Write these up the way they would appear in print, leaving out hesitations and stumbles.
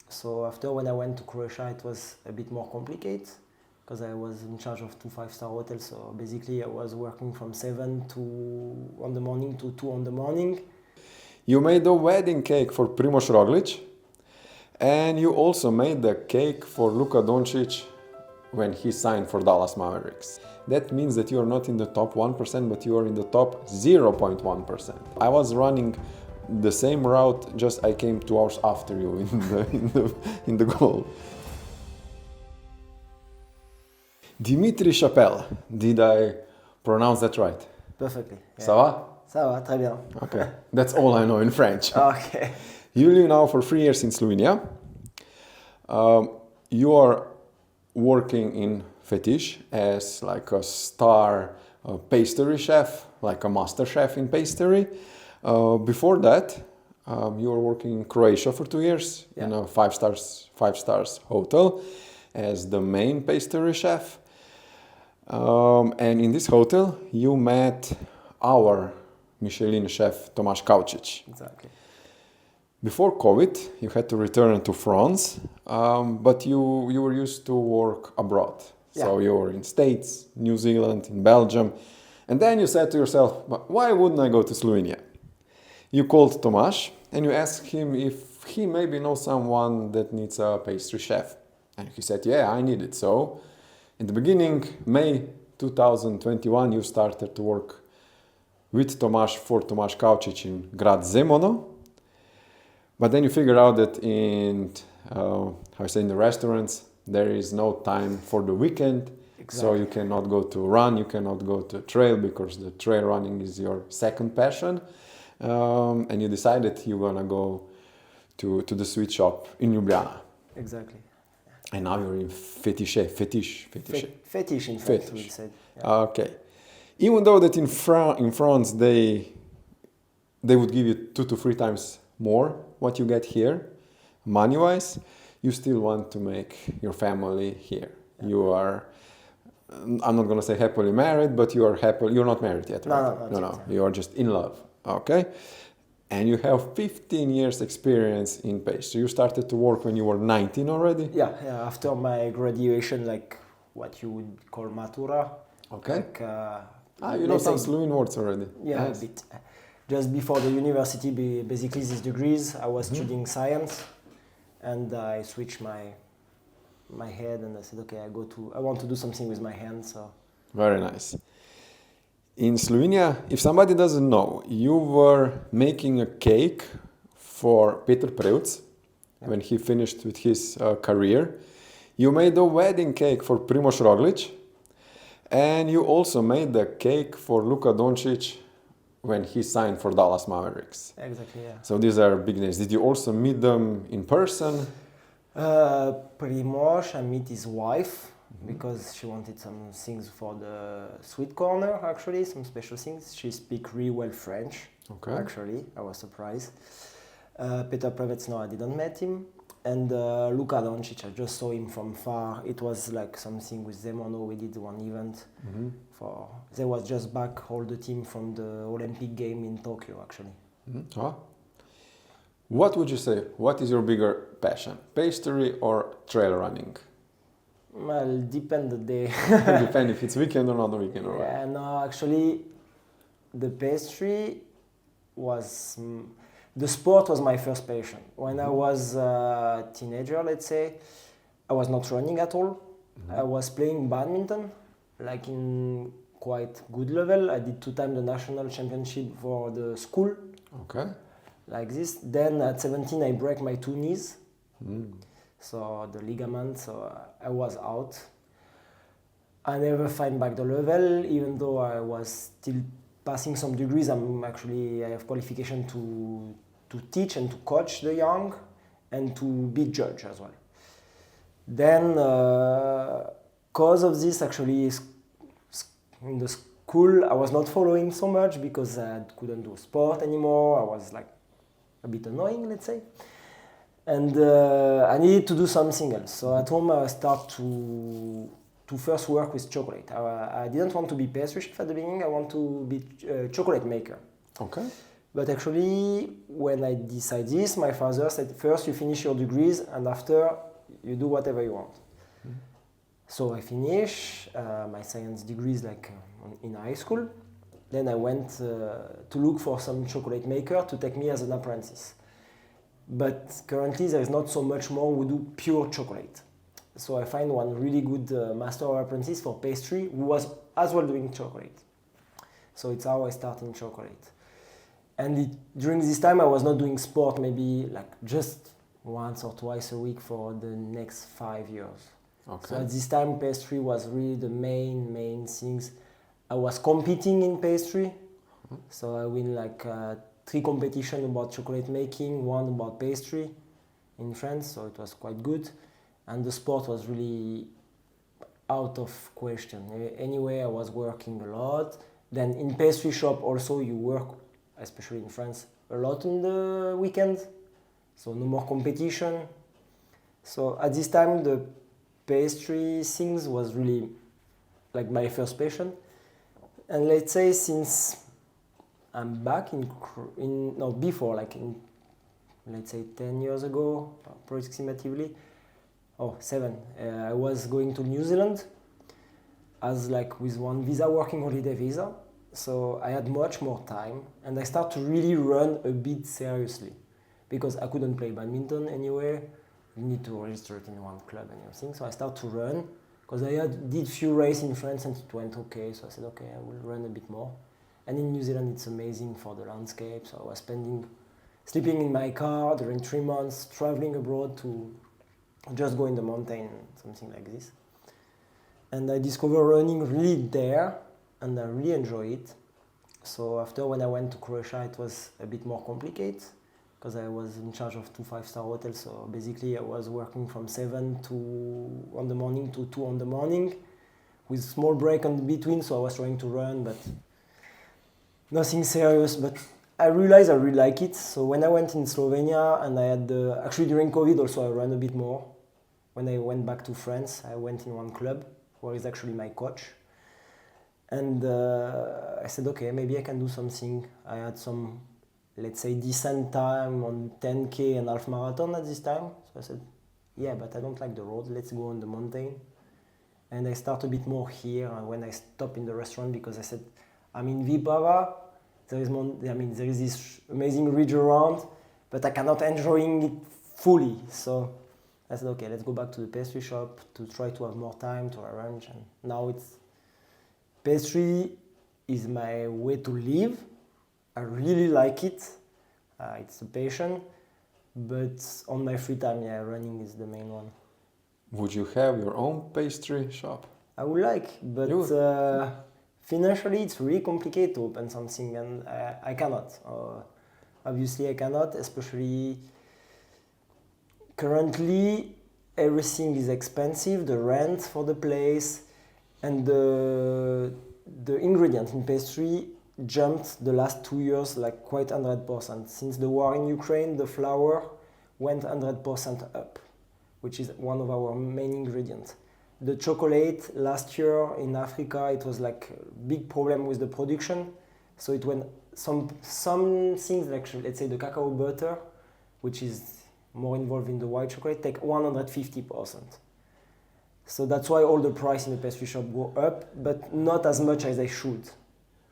So after when I went to Croatia, it was a bit more complicated because I was in charge of 2 5-star hotels. So basically I was working from 7 on the morning to 2 on the morning. You made a wedding cake for Primož Roglič, and you also made the cake for Luka Doncic when he signed for Dallas Mavericks. That means that you are not in the top 1%, but you are in the top 0.1%. I was running the same route, just I came 2 hours after you in the goal. Dimitri Chapelle, did I pronounce that right? Perfectly. Yeah. Ça va? Ça va, très bien. Okay, that's all I know in French. Okay. You live now for 3 years in Slovenia. You are working in Fetish as like a star pastry chef, like a master chef in pastry. Before that, you were working in Croatia for 2 years in a 5 stars hotel as the main pastry chef. And in this hotel, you met our Michelin chef Tomáš Kavčič. Exactly. Before COVID, you had to return to France, but you were used to work abroad. Yeah. So you were in States, New Zealand, in Belgium. And then you said to yourself, "But why wouldn't I go to Slovenia?" You called Tomáš and you asked him if he maybe knows someone that needs a pastry chef. And he said, "Yeah, I need it." So in the beginning, May 2021, you started to work with Tomáš for Tomáš Kavčič in Grad Zemono. But then you figure out that in the restaurants, there is no time for the weekend. Exactly. So you cannot go to run, you cannot go to trail because the trail running is your second passion. And you decided you're gonna go to the sweet shop in Ljubljana. Exactly. And now you're in fetish. Fetish in fact, we said. Yeah. Okay. Even though that in France they would give you 2 to 3 times more what you get here, money-wise, you still want to make your family here. Yeah. You are, I'm not gonna say happily married, but you are happy. You're not married yet, right? No. You are just in love. Okay. And you have 15 years experience in pastry. You started to work when you were 19 already? Yeah. After my graduation, like what you would call matura. Okay. Like, you know some Slovene words already. Yeah, nice. A bit. Just before the university, basically these degrees, I was studying science, and I switched my head, and I said, okay, I want to do something with my hands. So. Very nice. In Slovenia, if somebody doesn't know, you were making a cake for Peter Prevc when he finished with his career. You made a wedding cake for Primož Roglič, and you also made the cake for Luka Doncic when he signed for Dallas Mavericks. Exactly, yeah. So these are big names. Did you also meet them in person? Primož, I met his wife because she wanted some things for the sweet corner, actually, some special things. She speaks really well French, actually. I was surprised. Peter Prevc, no, I didn't meet him. And Luka Doncic, I just saw him from far. It was like something with Zemono. We did one event. They was just back all the team from the Olympic game in Tokyo, actually. What would you say? What is your bigger passion, pastry or trail running? Well, depend the day. Depend if it's weekend or not the weekend. Or yeah, no, actually, the pastry was... The sport was my first passion. When I was a teenager, let's say, I was not running at all. I was playing badminton, like in quite good level. I did 2 times the national championship for the school. Okay. Like this. Then at 17, I break my 2 knees. So the ligament, so I was out. I never find back the level, even though I was still passing some degrees. I have qualification to teach and to coach the young and to be judge as well. Then, because of this, actually, in the school, I was not following so much because I couldn't do sport anymore. I was like a bit annoying, let's say. And I needed to do something else. So at home, I started to first work with chocolate. I didn't want to be pastry chef at the beginning. I want to be a chocolate maker. Okay. But actually, when I decided this, my father said, first you finish your degrees and after you do whatever you want. So I finished my science degrees in high school. Then I went to look for some chocolate maker to take me as an apprentice. But currently there is not so much more who do pure chocolate. So I find one really good master or apprentice for pastry who was as well doing chocolate. So it's how I started in chocolate. And during this time I was not doing sport, maybe just once or twice a week for the next 5 years. Okay. So at this time pastry was really the main things. I was competing in pastry. So I win 3 competitions about chocolate making, 1 about pastry in France, so it was quite good. And the sport was really out of question. Anyway, I was working a lot. Then in pastry shop also you work, especially in France, a lot on the weekend. So no more competition. So at this time the pastry things was really my first passion. And let's say since I'm back before, let's say 10 years ago, approximately, 7, I was going to New Zealand as with one visa, working holiday visa. So I had much more time and I started to really run a bit seriously because I couldn't play badminton anywhere. You need to register it in one club and everything. So I started to run because I did few races in France and it went okay. So I said, okay, I will run a bit more. And in New Zealand, it's amazing for the landscape. So I was sleeping in my car during 3 months, traveling abroad to just go in the mountain, something like this. And I discovered running really there, and I really enjoy it. So after, when I went to Croatia, it was a bit more complicated because I was in charge of 2 5-star hotels. So basically, I was working from 7 on the morning to 2 on the morning, with small break in between. So I was trying to run, but nothing serious. But I realized I really like it. So when I went in Slovenia, and I had actually during COVID also I ran a bit more. When I went back to France, I went in one club where is actually my coach. And I said, okay, maybe I can do something. I had some, let's say, decent time on 10K and half marathon at this time. So I said, yeah, but I don't like the road. Let's go on the mountain. And I start a bit more here when I stop in the restaurant because I said, I'm in Vipava. There is this amazing ridge around, but I cannot enjoy it fully. So I said, okay, let's go back to the pastry shop to try to have more time to arrange. And now pastry is my way to live. I really like it. It's a passion. But on my free time, running is the main one. Would you have your own pastry shop? I would like, but financially it's really complicated to open something, and I cannot. Obviously I cannot, especially currently everything is expensive, the rent for the place, and the ingredient in pastry jumped the last 2 years quite 100%. Since the war in Ukraine, the flour went 100% up, which is one of our main ingredients. The chocolate last year in Africa, it was a big problem with the production. So it went some things let's say the cacao butter, which is more involved in the white chocolate, take 150%. So that's why all the price in the pastry shop go up, but not as much as they should.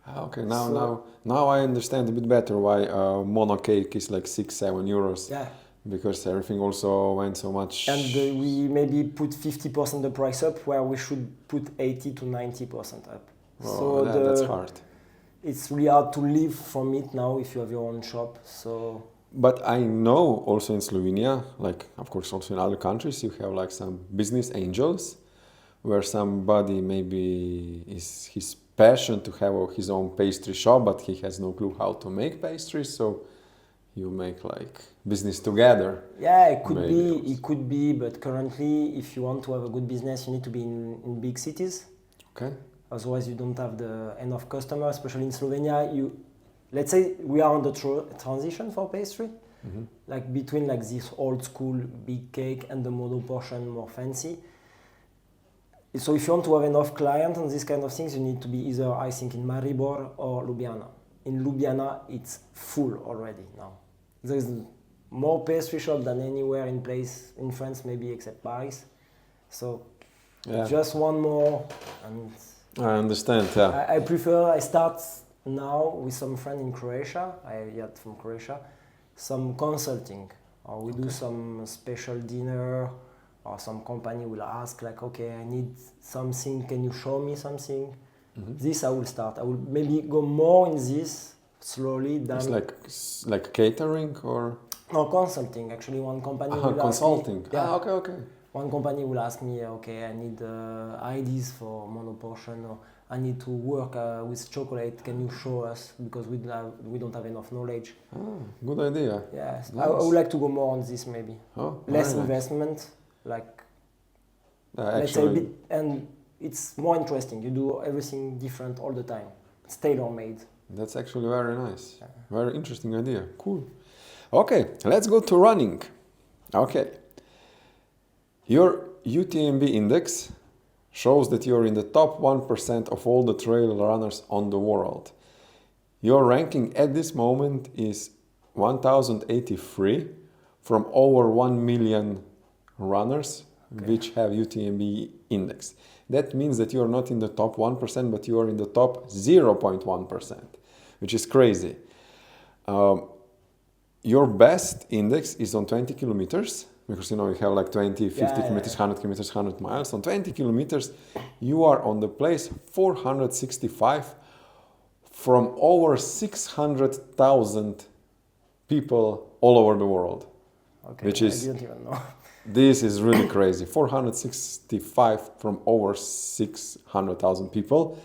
Okay, now I understand a bit better why mono cake is 6-7 euros. Yeah. Because everything also went so much. And we maybe put 50% the price up, where we should put 80 to 90% up. Oh, so that's hard. It's really hard to live from it now if you have your own shop. So. But I know also in Slovenia, of course also in other countries, you have some business angels, where somebody maybe is his passion to have his own pastry shop, but he has no clue how to make pastries. So you make business together. Yeah, it could be, but currently if you want to have a good business, you need to be in big cities. Okay. Otherwise you don't have enough customers, especially in Slovenia. Let's say we are on the transition for pastry, between this old school big cake and the mono portion more fancy. So if you want to have enough clients on these kind of things, you need to be either, I think, in Maribor or Ljubljana. in Ljubljana, it's full already now. There is more pastry shop than anywhere in place in France, maybe except Paris. So just one more, and I understand. Yeah. I start now with some friend in Croatia. I had from Croatia some consulting, or we do some special dinner, or some company will ask like, okay, I need something. Can you show me something? This I will start. I will maybe go more in this slowly than. It's like catering or. No, consulting. Actually, one company will consulting. ask me. Yeah. Okay. One company will ask me, okay, I need ideas for monoportion, or I need to work with chocolate. Can you show us, because we don't have enough knowledge. Good idea. Yes, Nice. I would like to go more on this maybe. Less nice. Investment, like Let's say a bit, and it's more interesting. You do everything different all the time. It's tailor-made. That's actually very nice. Very interesting idea. Cool. Okay, let's go to running. Okay. Your UTMB index shows that you're in the top 1% of all the trail runners on the world. Your ranking at this moment is 1083 from over 1 million runners which have UTMB index. That means that you're not in the top 1%, but you are in the top 0.1%, which is crazy. Your best index is on 20 kilometers, because you have like 20, 50 kilometers, 100 kilometers, 100 miles. On 20 kilometers, you are on the place 465 from over 600,000 people all over the world. Okay, which is, I didn't even know. This is really crazy. 465 from over 600,000 people.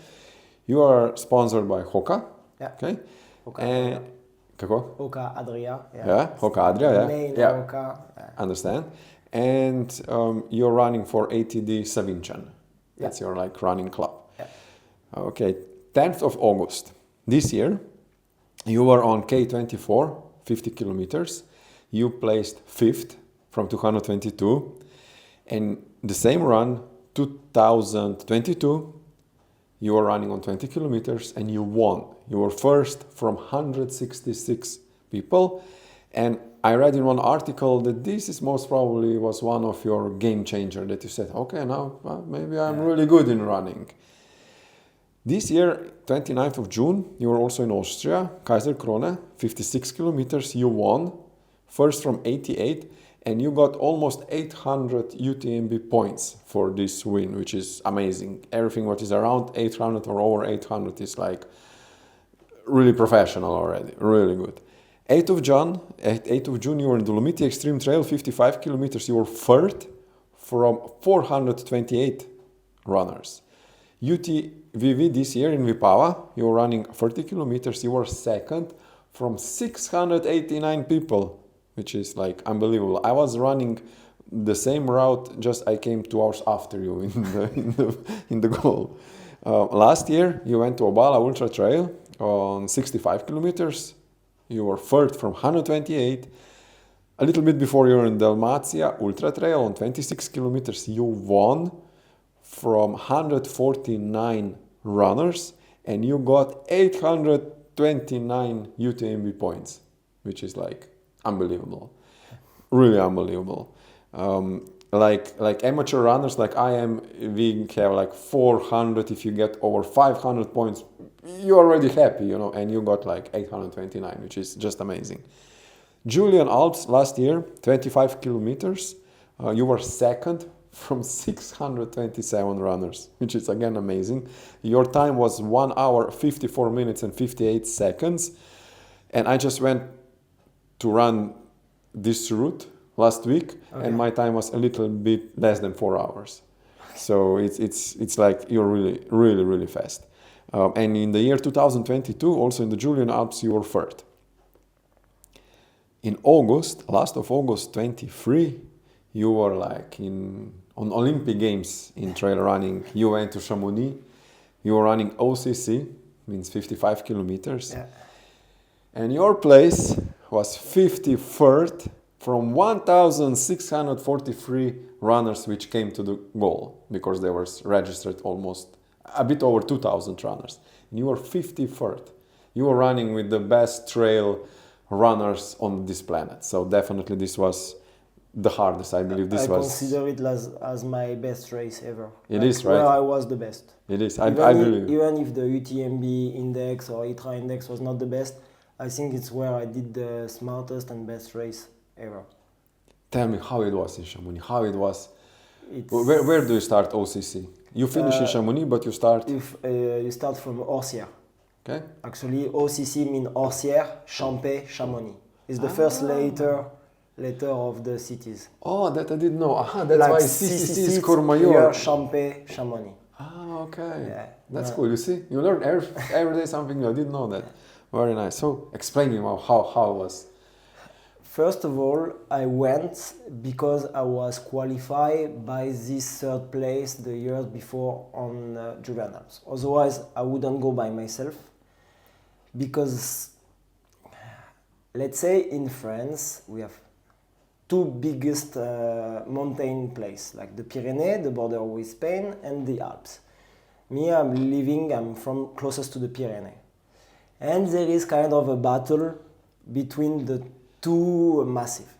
You are sponsored by Hoka. Yeah. Okay. Hoka. And kako? Hoka Adria. Yeah, Hoka Adria. Yeah. Main Yeah. Hoka. Understand. And you're running for ATD Savinchan. That's your like running club. Yeah. Okay. 10th of August this year, you were on K24, 50 kilometers. You placed 5th from 222. And the same run, 2022, you were running on 20 kilometers and you won. You were first from 166 people. And I read in one article that this is most probably was one of your game changer, that you said, okay, now maybe I'm really good in running. This year, 29th of June, you were also in Austria, Kaiserkrone, 56 kilometers, you won, first from 88, and you got almost 800 UTMB points for this win, which is amazing. Everything what is around 800 or over 800 is like really professional already, really good. 8th of June, you were in Dolomiti Extreme Trail, 55 kilometers, you were third from 428 runners. UTVV this year in Vipava, you were running 30 kilometers, you were second from 689 people, which is like unbelievable. I was running the same route, just I came 2 hours after you in the goal. Last year, you went to Obala Ultra Trail on 65 kilometers. You were third from 128. A little bit before you were in Dalmatia Ultra Trail on 26 kilometers. You won from 149 runners and you got 829 UTMB points, which is like unbelievable, really unbelievable. Like amateur runners like I am, we have like 400. If you get over 500 points, you're already happy, and you got like 829, which is just amazing. Julian Alps last year, 25 kilometers, you were second from 627 runners, which is again amazing. Your time was 1 hour, 54 minutes and 58 seconds. And I just went to run this route last week, and my time was a little bit less than 4 hours. So it's like you're really, really, really fast. And in the year 2022, also in the Julian Alps, you were third. In August, last of August 23, you were like on Olympic Games in trail running. You went to Chamonix. You were running OCC, means 55 kilometers. Yeah. And your place was 53rd from 1,643 runners which came to the goal, because there was registered almost a bit over 2,000 runners. And you were 53rd. you were running with the best trail runners on this planet. So definitely this was the hardest. I believe this I was. consider it as my best race ever. It like, is, right? Where I was the best. It is. Even I believe. Even if the UTMB index or ITRA index was not the best, I think it's where I did the smartest and best race ever. Tell me how it was in Chamonix. How it was. It's, Where do you start OCC? You finish in Chamonix, but you start. You start from Orsières. Okay. Actually, OCC means Orsières, Champais, Chamonix. It's the first letter of the cities. Oh, that I didn't know. That's like why CCC is here, Courmayeur. Champais, Chamonix. Okay. Yeah. That's cool. You see, you learn every day something new. I didn't know that. Very nice. So explain me how it was. First of all, I went because I was qualified by this third place the years before on Ljubljana. Otherwise, I wouldn't go by myself. Because, let's say in France, we have two biggest mountain places, like the Pyrenees, the border with Spain, and the Alps. Me, I'm from closest to the Pyrenees. And there is kind of a battle between the two massive.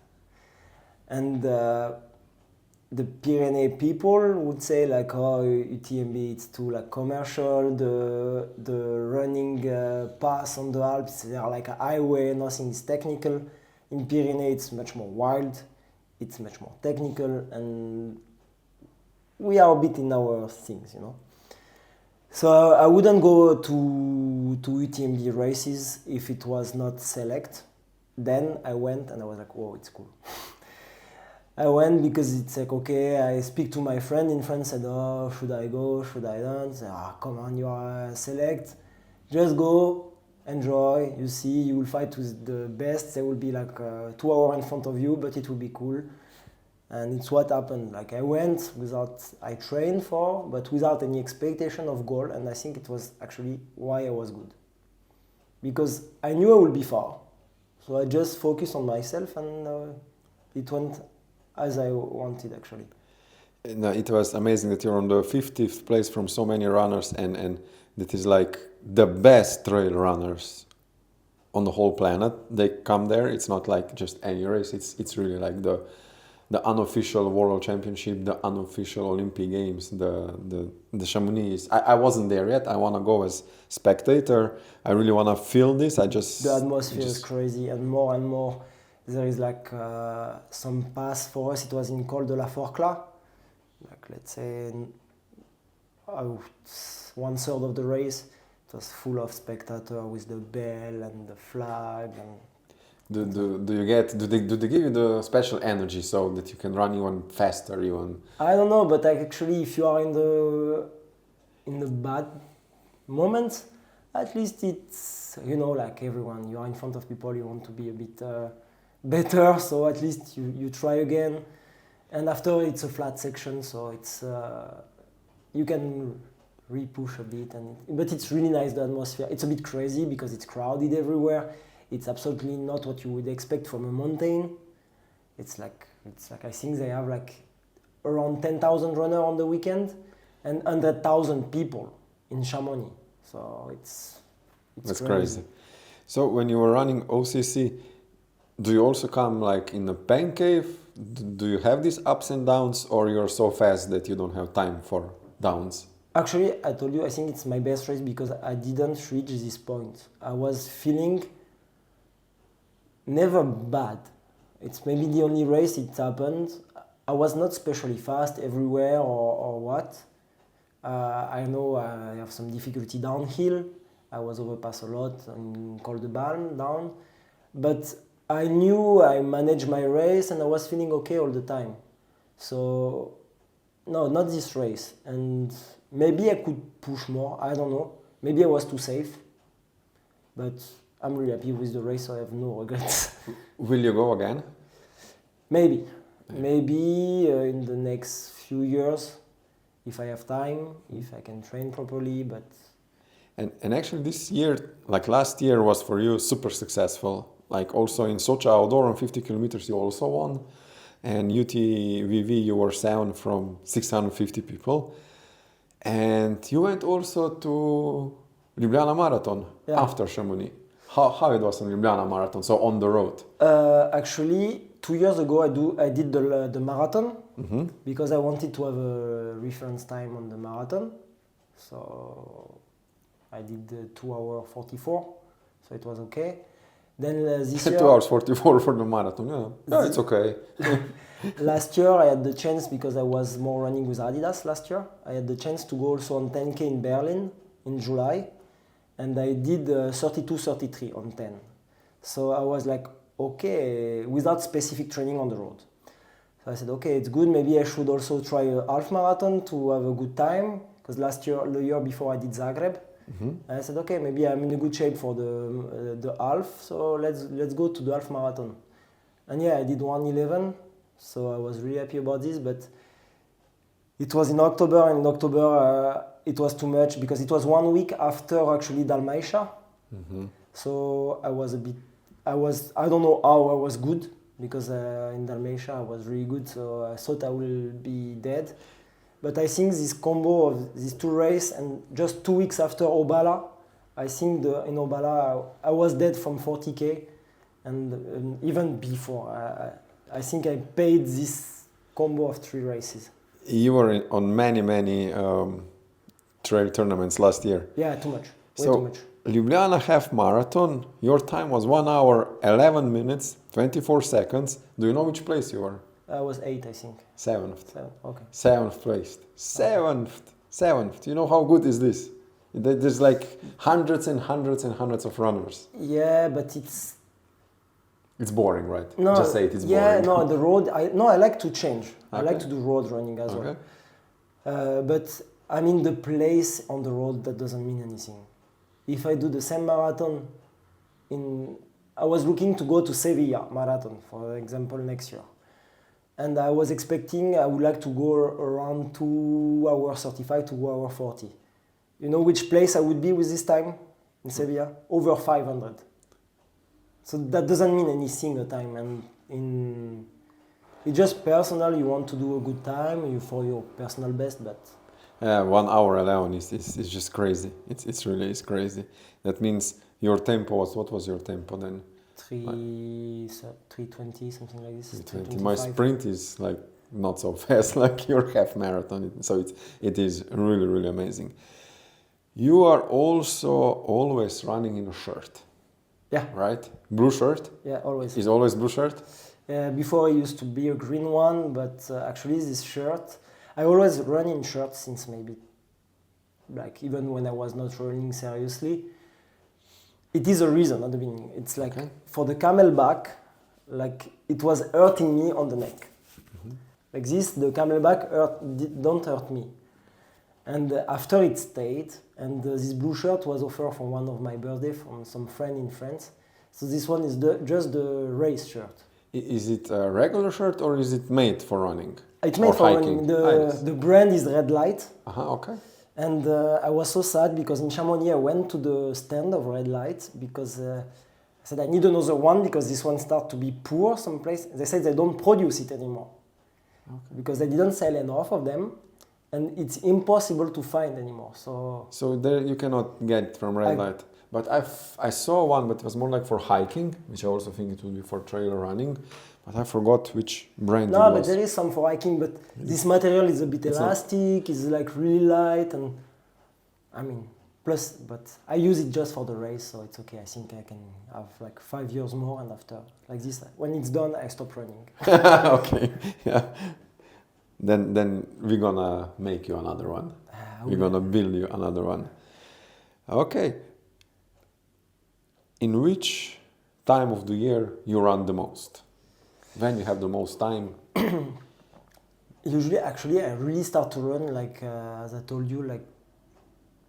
And the Pyrenees people would say like, oh, UTMB, it's too like commercial, the running paths on the Alps, they are like a highway, nothing is technical. In Pyrenees, it's much more wild, it's much more technical, and we are a bit in our things, you know. So I wouldn't go to UTMB races if it was not select. Then I went and I was like, whoa, it's cool. I went because it's like, okay, I speak to my friend in France, said, oh, should I go, should I don't? Say, come on, you are select. Just go, enjoy, you see, you will fight with the best. They will be like 2 hours in front of you, but it will be cool. And it's what happened. Like I went I trained for, but without any expectation of goal. And I think it was actually why I was good. Because I knew I would be far. So I just focused on myself and it went as I wanted actually. No, it was amazing that you're on the 50th place from so many runners and that is like the best trail runners on the whole planet. They come there. It's not like just any race. It's really like the unofficial World Championship, the unofficial Olympic Games, the Chamonix. I wasn't there yet. I want to go as spectator. I really want to feel this. The atmosphere is crazy, and more. There is like some pass for us. It was in Col de la Forclaz, like let's say 1/3 of the race. It was full of spectators with the bell and the flag and. Do they give you the special energy so that you can run even faster even? I don't know, but actually if you are in the bad moments, at least it's, you know, like everyone, you are in front of people, you want to be a bit better, so at least you try again. And after it's a flat section, so it's you can re-push a bit, but it's really nice, the atmosphere. It's a bit crazy because it's crowded everywhere. It's absolutely not what you would expect from a mountain. It's like I think they have like around 10,000 runners on the weekend and 100,000 people in Chamonix. So it's that's crazy. So when you were running OCC, do you also come like in a pain cave? Do you have these ups and downs, or you're so fast that you don't have time for downs? Actually, I told you, I think it's my best race because I didn't reach this point. I was feeling never bad. It's maybe the only race it happened. I was not especially fast everywhere or what. I know I have some difficulty downhill. I was overpass a lot and Col de Balme down. But I knew I managed my race and I was feeling okay all the time. So, no, not this race. And maybe I could push more, I don't know. Maybe I was too safe. But I'm really happy with the race, so I have no regrets. Will you go again? Maybe in the next few years, if I have time, if I can train properly, but... And actually this year, like last year was for you super successful. Like also in Sochi outdoor on 50 kilometers you also won. And UTVV you were 7 from 650 people. And you went also to Ljubljana Marathon Yeah. after Chamonix. How it was on Ljubljana Marathon, so on the road? Actually, 2 years ago I did the marathon because I wanted to have a reference time on the marathon. So I did 2 hour 44, so it was okay. Then this year 2 hours 44 for the marathon, yeah, it's okay. last year I had the chance, because I was more running with Adidas last year, I had the chance to go also on 10K in Berlin in July, and I did 32-33 on 10. So I was like, okay, without specific training on the road. So I said, okay, it's good, maybe I should also try a half marathon to have a good time, because the year before I did Zagreb. And I said, okay, maybe I'm in a good shape for the half, so let's go to the half marathon. And yeah, I did 1:11, so I was really happy about this, but it was in October, and in October it was too much, because it was 1 week after actually Dalmatia. So I don't know how I was good, because in Dalmatia I was really good, so I thought I will be dead. But I think this combo of these two races, and just 2 weeks after Obala, I think in Obala I was dead from 40K, and even before. I think I paid this combo of 3 races. You were on many trail tournaments last year. Yeah, too much. Way too much. Ljubljana half marathon, your time was 1 hour 11 minutes 24 seconds. Do you know which place you were? I was 8, I think. 7th. 7, okay. 7th placed. 7th. You know how good is this? There's like hundreds and hundreds and hundreds of runners. Yeah, but it's boring, right? no. Just say it's boring. Yeah, no, the road. I like to change. I Okay. like to do road running as well. But I mean, the place on the road, that doesn't mean anything. If I do the same marathon I was looking to go to Sevilla marathon, for example, next year. And I was expecting I would like to go around 2 hours 35 to 2 hours 40. You know which place I would be with this time in Sevilla? Over 500. So that doesn't mean anything, the time. And it's just personal. You want to do a good time for your personal best, but 1 hour alone is just crazy. It's really crazy. That means your tempo was, what was your tempo then? 3:20, something like this. 3:20. My sprint is like not so fast like your half marathon. So it is really amazing. You are also always running in a shirt. Yeah. Right? Blue shirt? Yeah, always. Is always blue shirt? Before I used to be a green one, but actually this shirt, I always run in shirts since maybe, like even when I was not running seriously. It is a reason at the beginning. It's like for the camelback, like it was hurting me on the neck. Like this, the camelback don't hurt me. And after it stayed, and this blue shirt was offered for one of my birthday from some friend in France. So this one is just the race shirt. Is it a regular shirt or is it made for running? It's made for running. The brand is Red Light. Okay. And I was so sad because in Chamonix I went to the stand of Red Light because I said I need another one because this one started to be poor someplace. They said they don't produce it anymore because they didn't sell enough of them, and it's impossible to find anymore. So there you cannot get from Red Light. But I saw one, but it was more like for hiking, which I also think it would be for trail running. But I forgot which brand it was. No, but there is some for hiking, but this material is a bit elastic, it's like really light, and I mean, but I use it just for the race, so it's okay. I think I can have like 5 years more, and after, like this, when it's done, I stop running. Okay, yeah. Then we're gonna make you another one. We're gonna build you another one. Okay. In which time of the year you run the most? When you have the most time? Usually, actually, I really start to run, like, as I told you, like,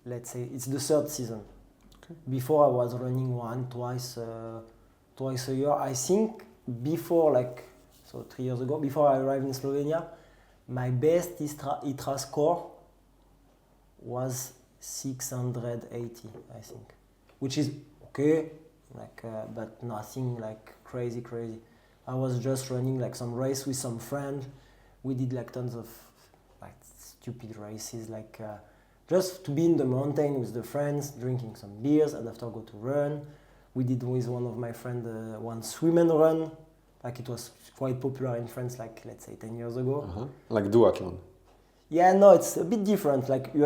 let's say, it's the 3rd season. Okay. Before I was running twice a year. I think before, like, so 3 years ago, before I arrived in Slovenia, my best ITRA score was 680, I think, which is okay, like, but nothing like crazy. I was just running like some race with some friend. We did like tons of like stupid races, like just to be in the mountain with the friends, drinking some beers, and after go to run. We did with one of my friends one swim and run, like it was quite popular in France, like let's say 10 years ago. Like duathlon. Yeah, no, it's a bit different. Like you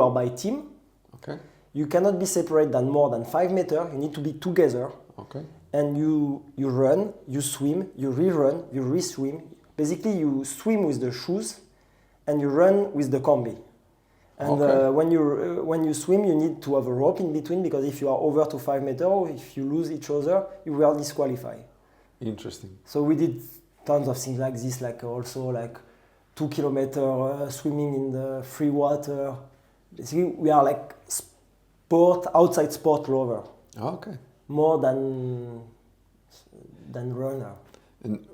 are by team. Okay. You cannot be separated than more than 5 meters. You need to be together. Okay. And you run, you swim, you re-run, you re-swim. Basically, you swim with the shoes, and you run with the combi. And when you swim, you need to have a rope in between, because if you are over to 5 meters, if you lose each other, you will disqualify. Interesting. So we did tons of things like this, like also like 2 kilometers swimming in the free water. Basically, we are like outside sport lover. Okay. More than runner. And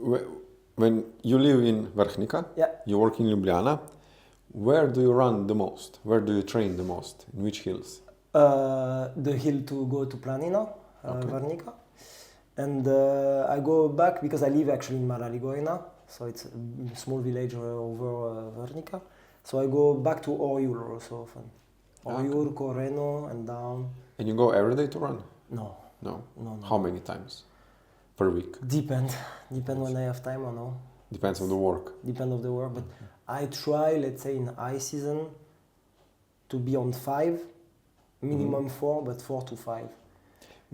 when you live in Vrhnika, Yeah. you work in Ljubljana, where do you run the most? Where do you train the most? In which hills? The hill to go to Planina, Vrhnika. And I go back because I live actually in Maraligojna, so it's a small village over Vrhnika. So I go back to Orjul also often. Orjul, Koreno, and down. And you go every day to run? No. No. No. How many times per week? Depend when I have time or no. Depends on the work. Depend on the work, but I try, let's say in high season, to be on 5, minimum 4, but 4 to 5.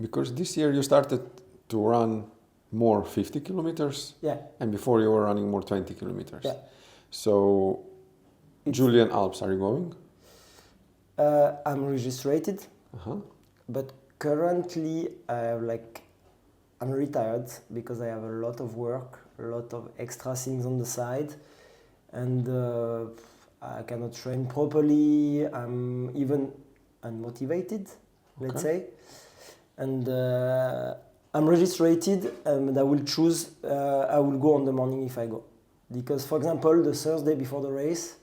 Because this year you started to run more 50 kilometers. Yeah. And before you were running more 20 kilometers. Yeah. So, Julian Alps, are you going? I'm registered, but currently I'm retired because I have a lot of work, a lot of extra things on the side, and I cannot train properly. I'm even unmotivated, let's say, and I'm registered, and I will choose. I will go on the morning if I go, because for example, the Thursday before the race,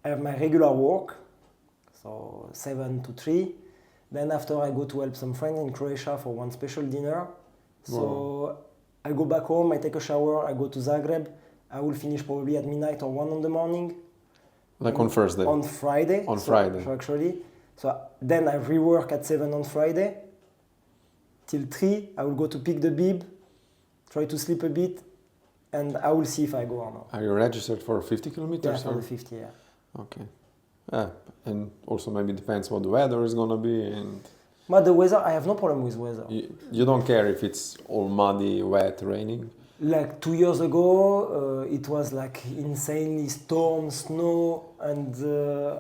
I have my regular work, so 7 to 3. Then after I go to help some friends in Croatia for one special dinner. So I go back home, I take a shower, I go to Zagreb. I will finish probably at midnight or 1 in the morning. Like on Thursday? On Friday. Friday. So actually, then I rework at 7 on Friday. Till 3, I will go to pick the bib, try to sleep a bit, and I will see if I go or not. Are you registered for 50 kilometers? Yeah, for the 50, yeah. Okay. Yeah, and also maybe depends what the weather is gonna be. And but the weather, I have no problem with weather. You don't care if it's all muddy, wet, raining? Like 2 years ago, it was like insanely storm, snow, and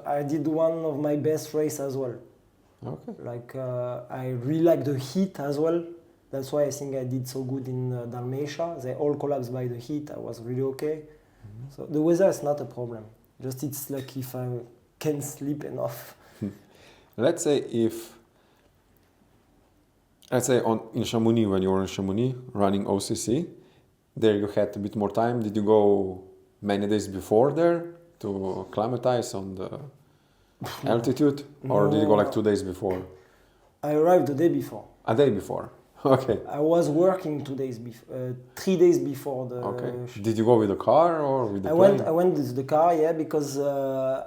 I did one of my best race as well. Okay. Like I really like the heat as well. That's why I think I did so good in Dalmatia. They all collapsed by the heat. I was really okay. So the weather is not a problem. Just it's like if I can sleep enough. Let's say in Chamonix, when you were in Chamonix running OCC, there you had a bit more time. Did you go many days before there to acclimatize on the altitude? Or did you go like 2 days before? I arrived the day before. A day before? Okay. I was working 2 days before, 3 days before the. Okay. Did you go with the car or with the plane? plane? I went with the car, yeah, because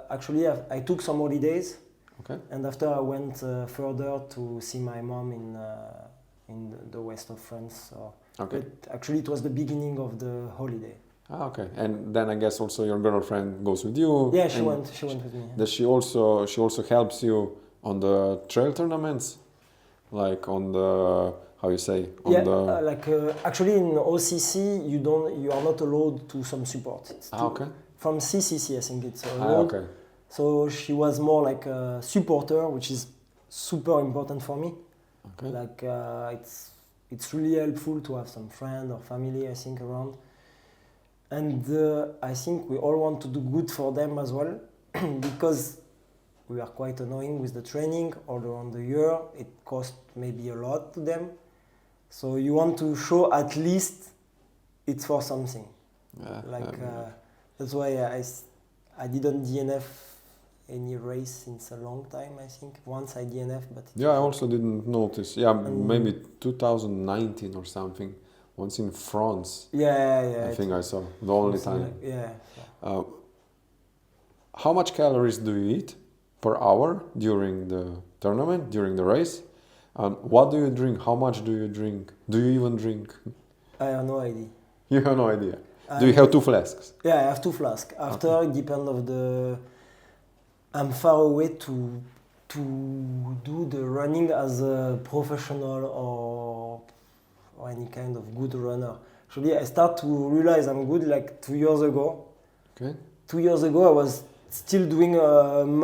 actually I took some holidays. Okay. And after I went further to see my mom in the west of France. So okay. But actually, it was the beginning of the holiday. Ah, okay. And then I guess also your girlfriend goes with you. Yeah, she went with me. Yeah. Does she also helps you on the trail tournaments, like on the actually in OCC you are not allowed to some support. Okay. From CCC I think it's allowed. Okay. So she was more like a supporter, which is super important for me. Okay. Like it's really helpful to have some friend or family, I think, around. And I think we all want to do good for them as well, because we are quite annoying with the training all around the year. It costs maybe a lot to them. So you want to show at least it's for something. Yeah, that's why I didn't DNF any race since a long time, I think. Once I DNF, but... Yeah, I also didn't notice. Yeah, maybe 2019 or something. Once in France. Yeah. I think I saw. The only time. Yeah. How much calories do you eat per hour during the tournament, during the race. What do you drink? How much do you drink? Do you even drink? I have no idea. You have no idea. Do you have 2 flasks? Yeah, I have 2 flasks. After, it depends of the... I'm far away to do the running as a professional or any kind of good runner. Actually, I start to realize I'm good like 2 years ago. Okay. 2 years ago, I was still doing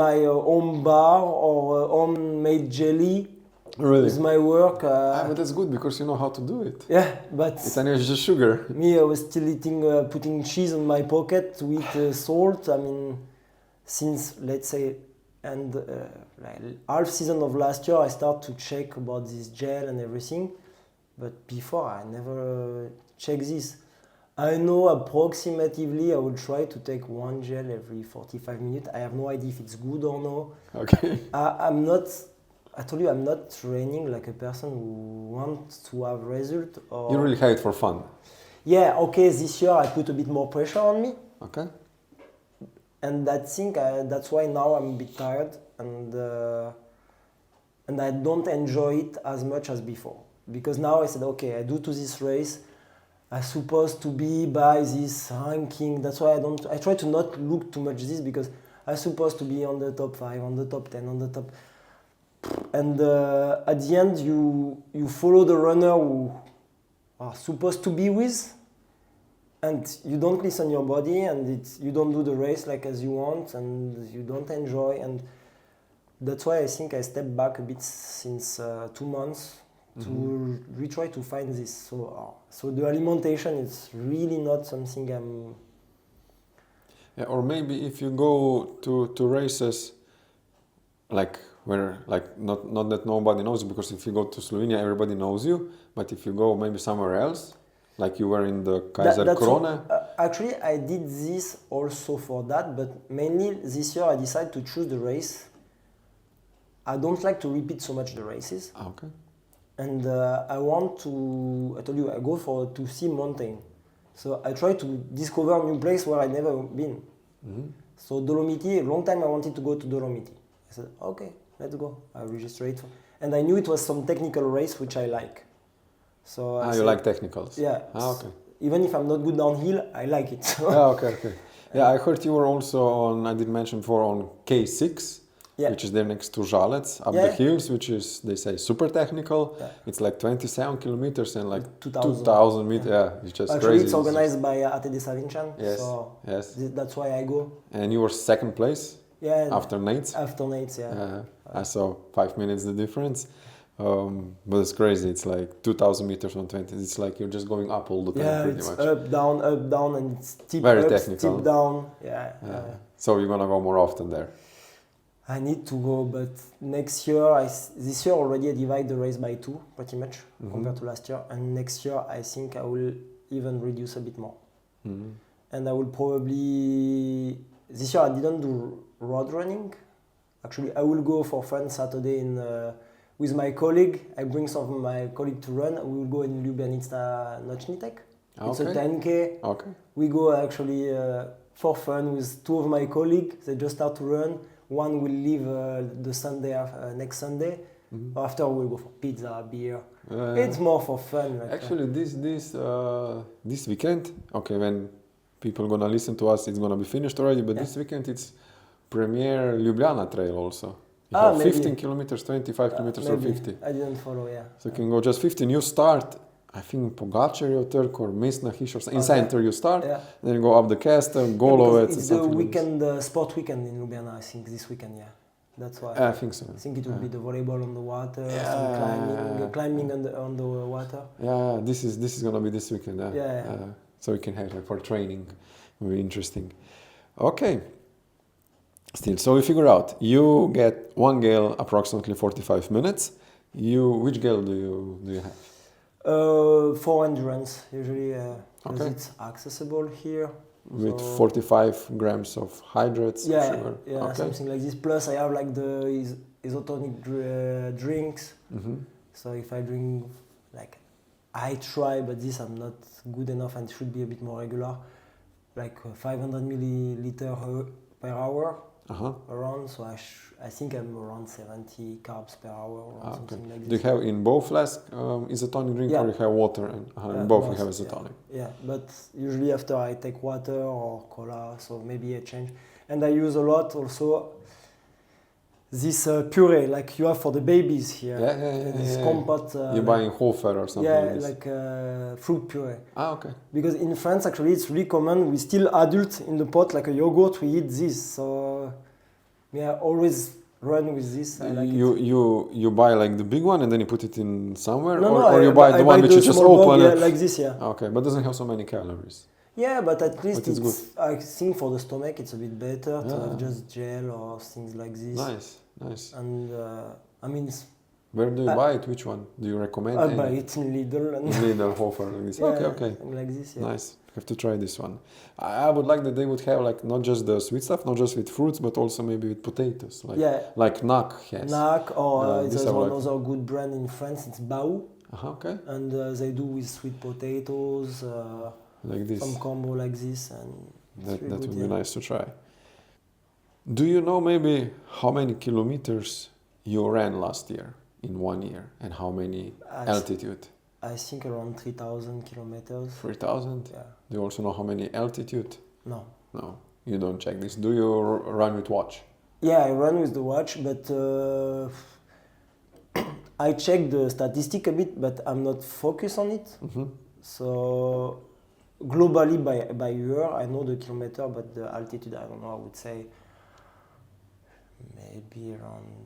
my home bar or homemade jelly. Really? With my work. But that's good because you know how to do it. Yeah, but It's just sugar. me, I was still eating, putting cheese in my pocket with salt. I mean, since let's say, and like half season of last year, I start to check about this gel and everything. But before, I never checked this. I know approximately I will try to take 1 gel every 45 minutes. I have no idea if it's good or no. Okay. I told you I'm not training like a person who wants to have result. Or... You really have it for fun. Yeah, okay, this year I put a bit more pressure on me. Okay. And that's why now I'm a bit tired and I don't enjoy it as much as before. Because now I said, okay, I do to this race, I'm supposed to be by this ranking. That's why I try to not look too much this because I'm supposed to be on the top 5, on the top 10, on the top... And at the end, you follow the runner who are supposed to be with, and you don't listen your body, and you don't do the race like as you want, and you don't enjoy. And that's why I think I stepped back a bit since 2 months to retry to find this. So the alimentation is really not something I'm... Yeah, or maybe if you go to races, like where not that nobody knows you, because if you go to Slovenia everybody knows you, but if you go maybe somewhere else, like you were in the Kaiser Krone. Actually, I did this also for that, but mainly this year I decided to choose the race. I don't like to repeat so much the races. Okay. And I want to, I told you, I go to see mountain. So I try to discover a new place where I never been. So Dolomiti, a long time I wanted to go to Dolomiti. I said, okay, let's go. I registered. And I knew it was some technical race, which I like. So you like technicals? Yeah. Okay. Even if I'm not good downhill, I like it. Okay. Yeah, I heard you were also on, I did mention before, on K6, which is there next to Žalec, up the hills, which is, they say, super technical. Yeah. It's like 27 kilometers and like 2,000 meters. Yeah, it's just actually, crazy. It's organized by ATD Savincan. Yes. So that's why I go. And you were second place? Yeah. After Nates? After Nates, yeah. I saw 5 minutes the difference. But it's crazy. It's like 2,000 meters on 20. It's like you're just going up all the time, pretty much. Up, down, and it's steep very up, technical. steep down. So you're gonna go more often there? I need to go, but next year, this year already I divide the race by 2, pretty much, compared to last year. And next year, I think I will even reduce a bit more. And I will probably... This year I didn't do road running. Actually, I will go for fun Saturday with my colleague. I bring some of my colleague to run. We will go in Ljubljana Nočnitek. It's a 10K. Okay. We go actually for fun with 2 of my colleagues. They just start to run. One will leave the Sunday next Sunday. After we'll go for pizza, beer. It's more for fun. Like actually, this weekend, okay, when people gonna listen to us, it's gonna be finished already. But this weekend it's premiere Ljubljana trail also. You have 15 kilometers, 25 kilometers, or 50. I didn't follow. So you can go just 15. You start, I think, Pogačarjev Trg or Mestna Hiša. In center you start, then you go up the Castle, Golovec. It's the weekend, sport weekend in Ljubljana, I think, this weekend, That's why. I think so. I think it will be the volleyball on the water, some climbing on the water. Yeah, this is gonna be this weekend. So we can have like for training. Very interesting. Okay. Still, so we figure out you get 1 gale approximately 45 minutes. Which gale do you have? For endurance usually, because it's accessible here. With 45 grams of hydrates, sugar. Something like this. Plus, I have like the isotonic drinks. So if I drink, like, I try, but this I'm not good enough and should be a bit more regular. Like 500 milliliter per hour. around. So I think I'm around 70 carbs per hour or something like this. Do you have in both flasks isotonic drink, or you have water and in both you have isotonic? Yeah, but usually after I take water or cola, so maybe I change. And I use a lot also this puree like you have for the babies here. This compote. You buy in Hofer or something like this? Like fruit puree. Okay. Because in France, actually, it's really common. We still adult in the pot, like a yogurt, we eat this. So, yeah, always run with this. I like you buy like the big one and then you put it in somewhere? Or you buy the one which you just open? Like this, Okay, but doesn't have so many calories. Yeah, but at least it's good. I think for the stomach, it's a bit better to have just gel or things like this. Nice. And, I mean... Where do you buy it? Which one? Do you recommend? I buy it in Lidl. Lidl, Hofer, like this. Okay. Like this, Nice. Have to try this one. I would like that they would have like not just the sweet stuff, not just with fruits, but also maybe with potatoes. Like Knack has. Knack, or there's another good brand in France, it's Bau. Okay. And they do with sweet potatoes, like this. some combo like this. And that would be nice to try. Do you know maybe how many kilometers you ran last year in 1 year, and how many altitude? I think around 3,000 kilometers. 3,000? Yeah. Do you also know how many altitude? No. You don't check this. Do you run with watch? Yeah, I run with the watch, but I check the statistic a bit, but I'm not focused on it. So globally by year, I know the kilometer, but the altitude, I don't know. I would say maybe around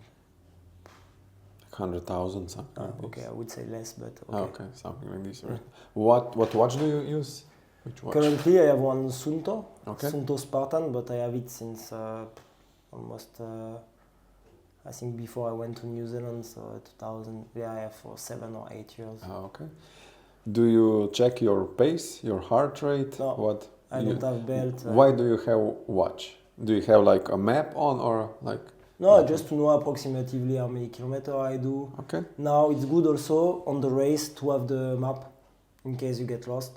100,000, something like this. Okay, I would say less, but okay. Okay, something like this, right? What watch do you use? Which watch? Currently, I have one Sunto, Okay. Sunto Spartan, but I have it since almost, I think before I went to New Zealand, so 2000, I have for 7 or 8 years. Okay. Do you check your pace, your heart rate? No, what? I don't have belt. Why do you have watch? Do you have like a map on, or like? No, just to know approximately how many kilometers I do. Okay. Now it's good also on the race to have the map in case you get lost.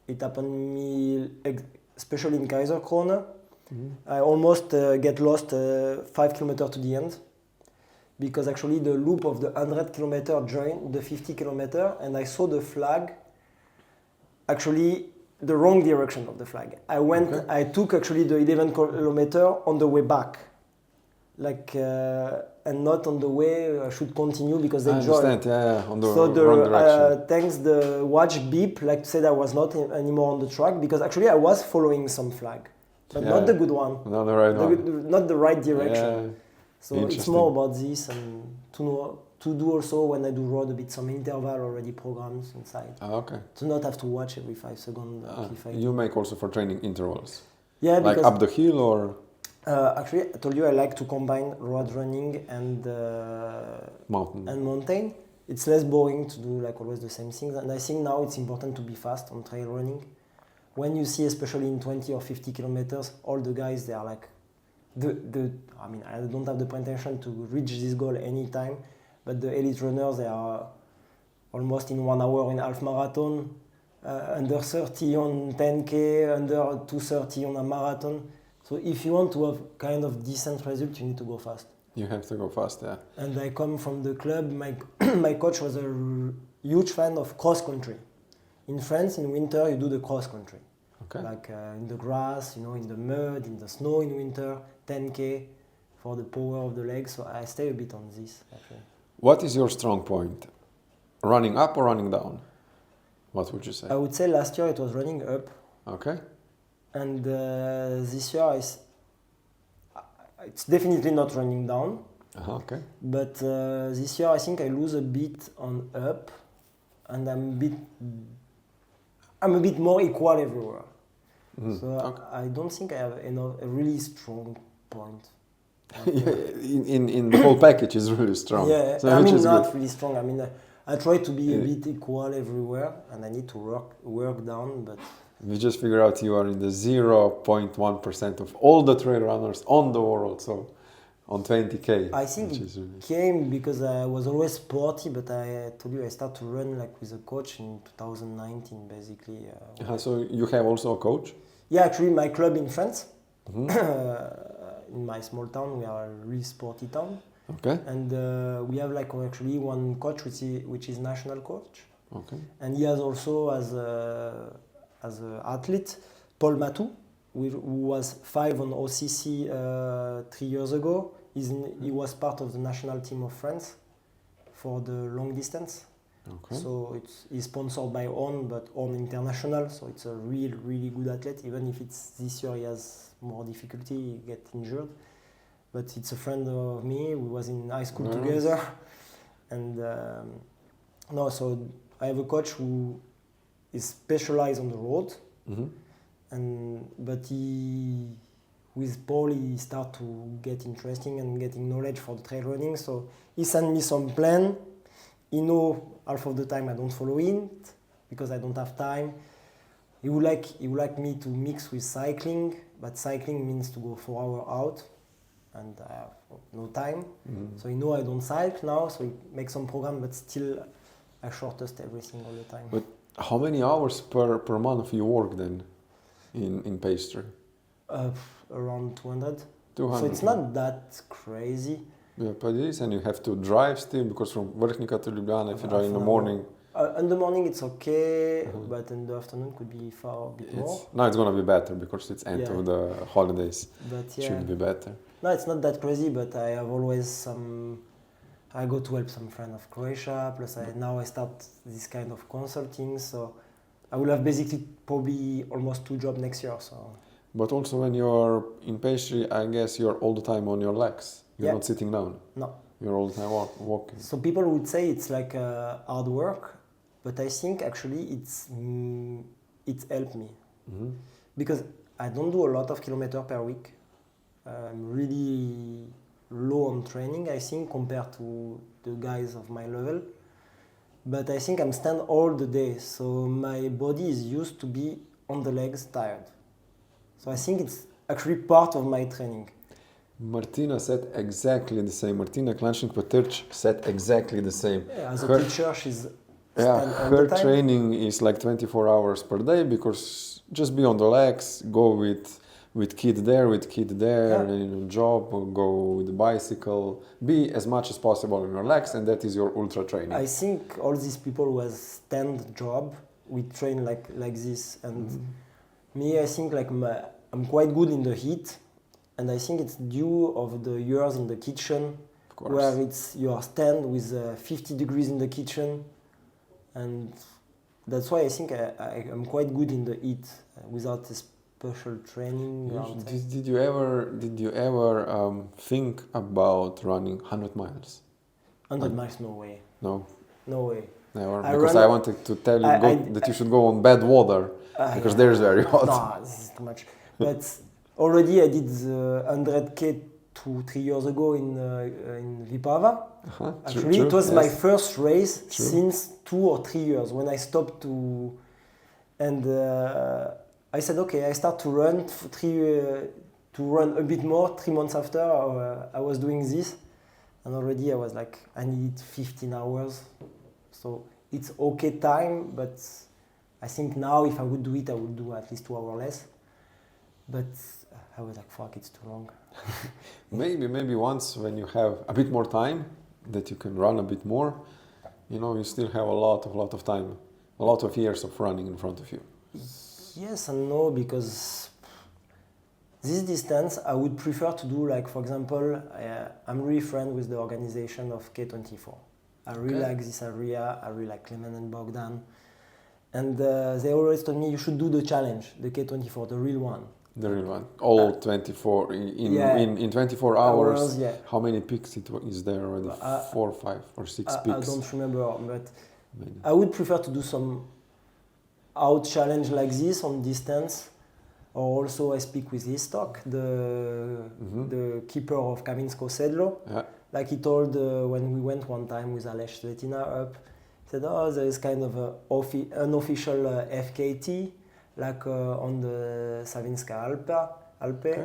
It happened to me, especially in Kaiserkrone. I almost get lost 5 kilometers to the end, because actually the loop of the 100 kilometer joined the 50 kilometer, and I saw the flag, actually the wrong direction of the flag. I took actually the 11 kilometer on the way back. And not on the way I should continue because they joined. I understand, on the wrong direction. Thanks the watch beep, like to say that I was not anymore on the track, because actually I was following some flag, but not the good one. Not the right one. Not the right direction. Yeah. So it's more about this, and to do also when I do road a bit some interval already programs inside. Okay. To not have to watch every 5 seconds. You make also for training intervals? Yeah, like up the hill or? Actually, I told you I like to combine road running and mountain. It's less boring to do like always the same things, and I think now it's important to be fast on trail running. When you see, especially in 20 or 50 kilometers, all the guys, they are like, I mean, I don't have the pretension to reach this goal anytime, but the elite runners, they are almost in 1 hour in half marathon, under 30 on 10K, under 2:30 on a marathon. So if you want to have kind of decent result, you need to go fast. You have to go fast, yeah. And I come from the club. My coach was a huge fan of cross country. In France, in winter, you do the cross country. Okay. Like in the grass, in the mud, in the snow in winter, 10K for the power of the legs. So I stay a bit on this, actually. What is your strong point? Running up or running down? What would you say? I would say last year it was running up. Okay. And this year it's definitely not running down. Okay. But this year I think I lose a bit on up, and I'm a bit more equal everywhere. So I don't think I have a really strong point. in the whole package is really strong. Yeah, so I mean not good. really strong. I mean I try to be a bit equal everywhere, and I need to work down, but. We just figure out you are in the 0.1% of all the trail runners on the world, so on 20K. I think it came because I was always sporty, but I told you I started to run like with a coach in 2019, basically. So you have also a coach? Yeah, actually my club in France, in my small town, we are a really sporty town. Okay. And we have like actually one coach which is national coach. Okay. And he has also as an athlete, Paul Matou, who was 5 on OCC 3 years ago. He was part of the national team of France for the long distance. Okay. So he's sponsored by On, but On International. So it's a really good athlete. Even if it's this year he has more difficulty, he get injured. But it's a friend of me. We was in high school together. And so I have a coach who is specialized on the road. But with Paul, he start to get interesting and getting knowledge for the trail running. So he sent me some plan. He know half of the time I don't follow it because I don't have time. He would like me to mix with cycling, but cycling means to go 4 hours out, and I have no time. So he know I don't cycle now, so he makes some program, but still I shortest everything all the time. But how many hours per month you work then in pastry? Around 200. 200. So it's not that crazy. Yeah, but it is, and you have to drive still, because from Vrhnika to Ljubljana, if you drive in the morning. In the morning it's okay, but in the afternoon could be far a bit more. Now it's gonna be better because it's end of the holidays. But it should be better. No, it's not that crazy, but I have always I go to help some friend of Croatia, plus now I start this kind of consulting, so I will have basically probably almost 2 jobs next year. So. But also when you're in pastry, I guess you're all the time on your legs. You're not sitting down. No. You're all the time walking. So people would say it's like hard work, but I think actually it helped me. Because I don't do a lot of kilometers per week. I'm really low on training, I think, compared to the guys of my level. But I think I'm stand all the day, so my body is used to be on the legs tired. So I think it's actually part of my training. Martina said exactly the same. Martina Klanchnik-Petrč said exactly the same. Yeah, as a teacher, she's her training is like 24 hours per day, because just be on the legs, go with kid there, and job, or go with the bicycle, be as much as possible on your legs, and that is your ultra training. I think all these people who has stand job, we train like this, and me, I think like I'm quite good in the heat. And I think it's due of the years in the kitchen, where it's your stand with 50 degrees in the kitchen, and that's why I think I'm quite good in the heat without a special training. Did you ever think about running 100 miles? 100 miles? No way. No. No way. Never. Because I wanted to tell you that you should go on bad water, because there's very hot. No, this is too much. But already I did the 100K 3 years ago in Vipava. Actually, it was my first race since 2 or 3 years when I stopped to... And I said, okay, I start to run a bit more 3 months after I was doing this. And already I was like, I need 15 hours. So it's okay time, but I think now if I would do it, I would do at least 2 hours less. But I was like, fuck, it's too long. maybe once when you have a bit more time, that you can run a bit more, you still have a lot of time, a lot of years of running in front of you. Yes and no, because this distance I would prefer to do, like, for example, I'm really friend with the organization of K24. I really like this area, I really like Clement and Bogdan. And they always told me you should do the challenge, the K24, the real one. The real one, all 24 in 24 hours. How many peaks is there already? 4, 5, or 6 peaks. I don't remember, but I would prefer to do some out challenge like this on distance. Or also I speak with Histok, the keeper of Kaminsko Sedlo. Like he told when we went one time with Aleš Svetina up, he said, there is kind of an unofficial FKT. Like on the Savinska Alpe,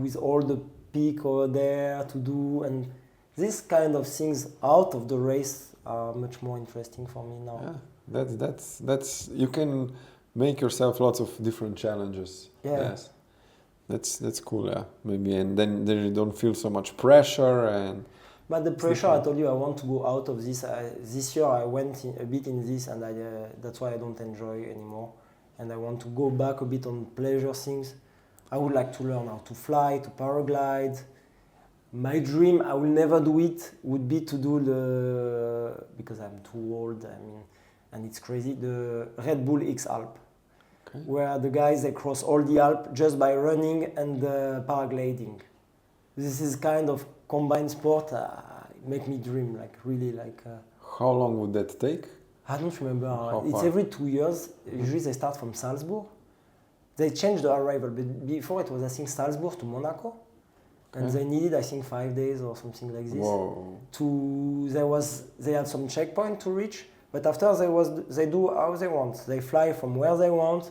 with all the peak over there to do, and these kind of things out of the race are much more interesting for me now. Yeah, that's you can make yourself lots of different challenges. Yes. That's cool, yeah. Maybe, and then you don't feel so much pressure and. But the pressure, I told you, I want to go out of this. This year I went a bit in this, and that's why I don't enjoy anymore. And I want to go back a bit on pleasure things. I would like to learn how to fly, to paraglide. My dream, I will never do it, would be to do because I'm too old, I mean, and it's crazy, the Red Bull X Alp. Okay. Where the guys, they cross all the Alp just by running and paragliding. This is kind of combined sport, make me dream, like really like. How long would that take? I don't remember. It's every 2 years. Usually they start from Salzburg. They changed the arrival, but before it was I think Salzburg to Monaco, and they needed I think 5 days or something like this. Whoa. They had some checkpoint to reach, but after they do how they want. They fly from where they want.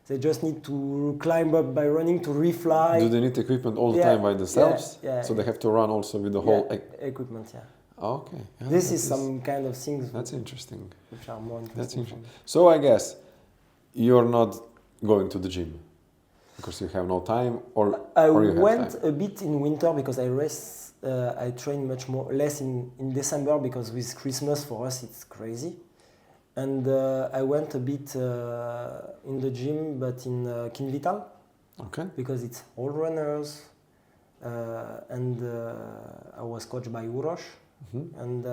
They just need to climb up by running to refly. Do they need equipment all the time by themselves? Yeah. So they have to run also with the whole equipment. Yeah. Okay. Yeah, this is some kind of things. That's interesting. Which are more interesting. That's interesting. So I guess you're not going to the gym because you have no time, or I or you went have time? a bit in winter because I train much less in December because with Christmas for us it's crazy. And I went a bit in the gym, but in Kinvital. Okay. Because it's all runners, and I was coached by Uroš, and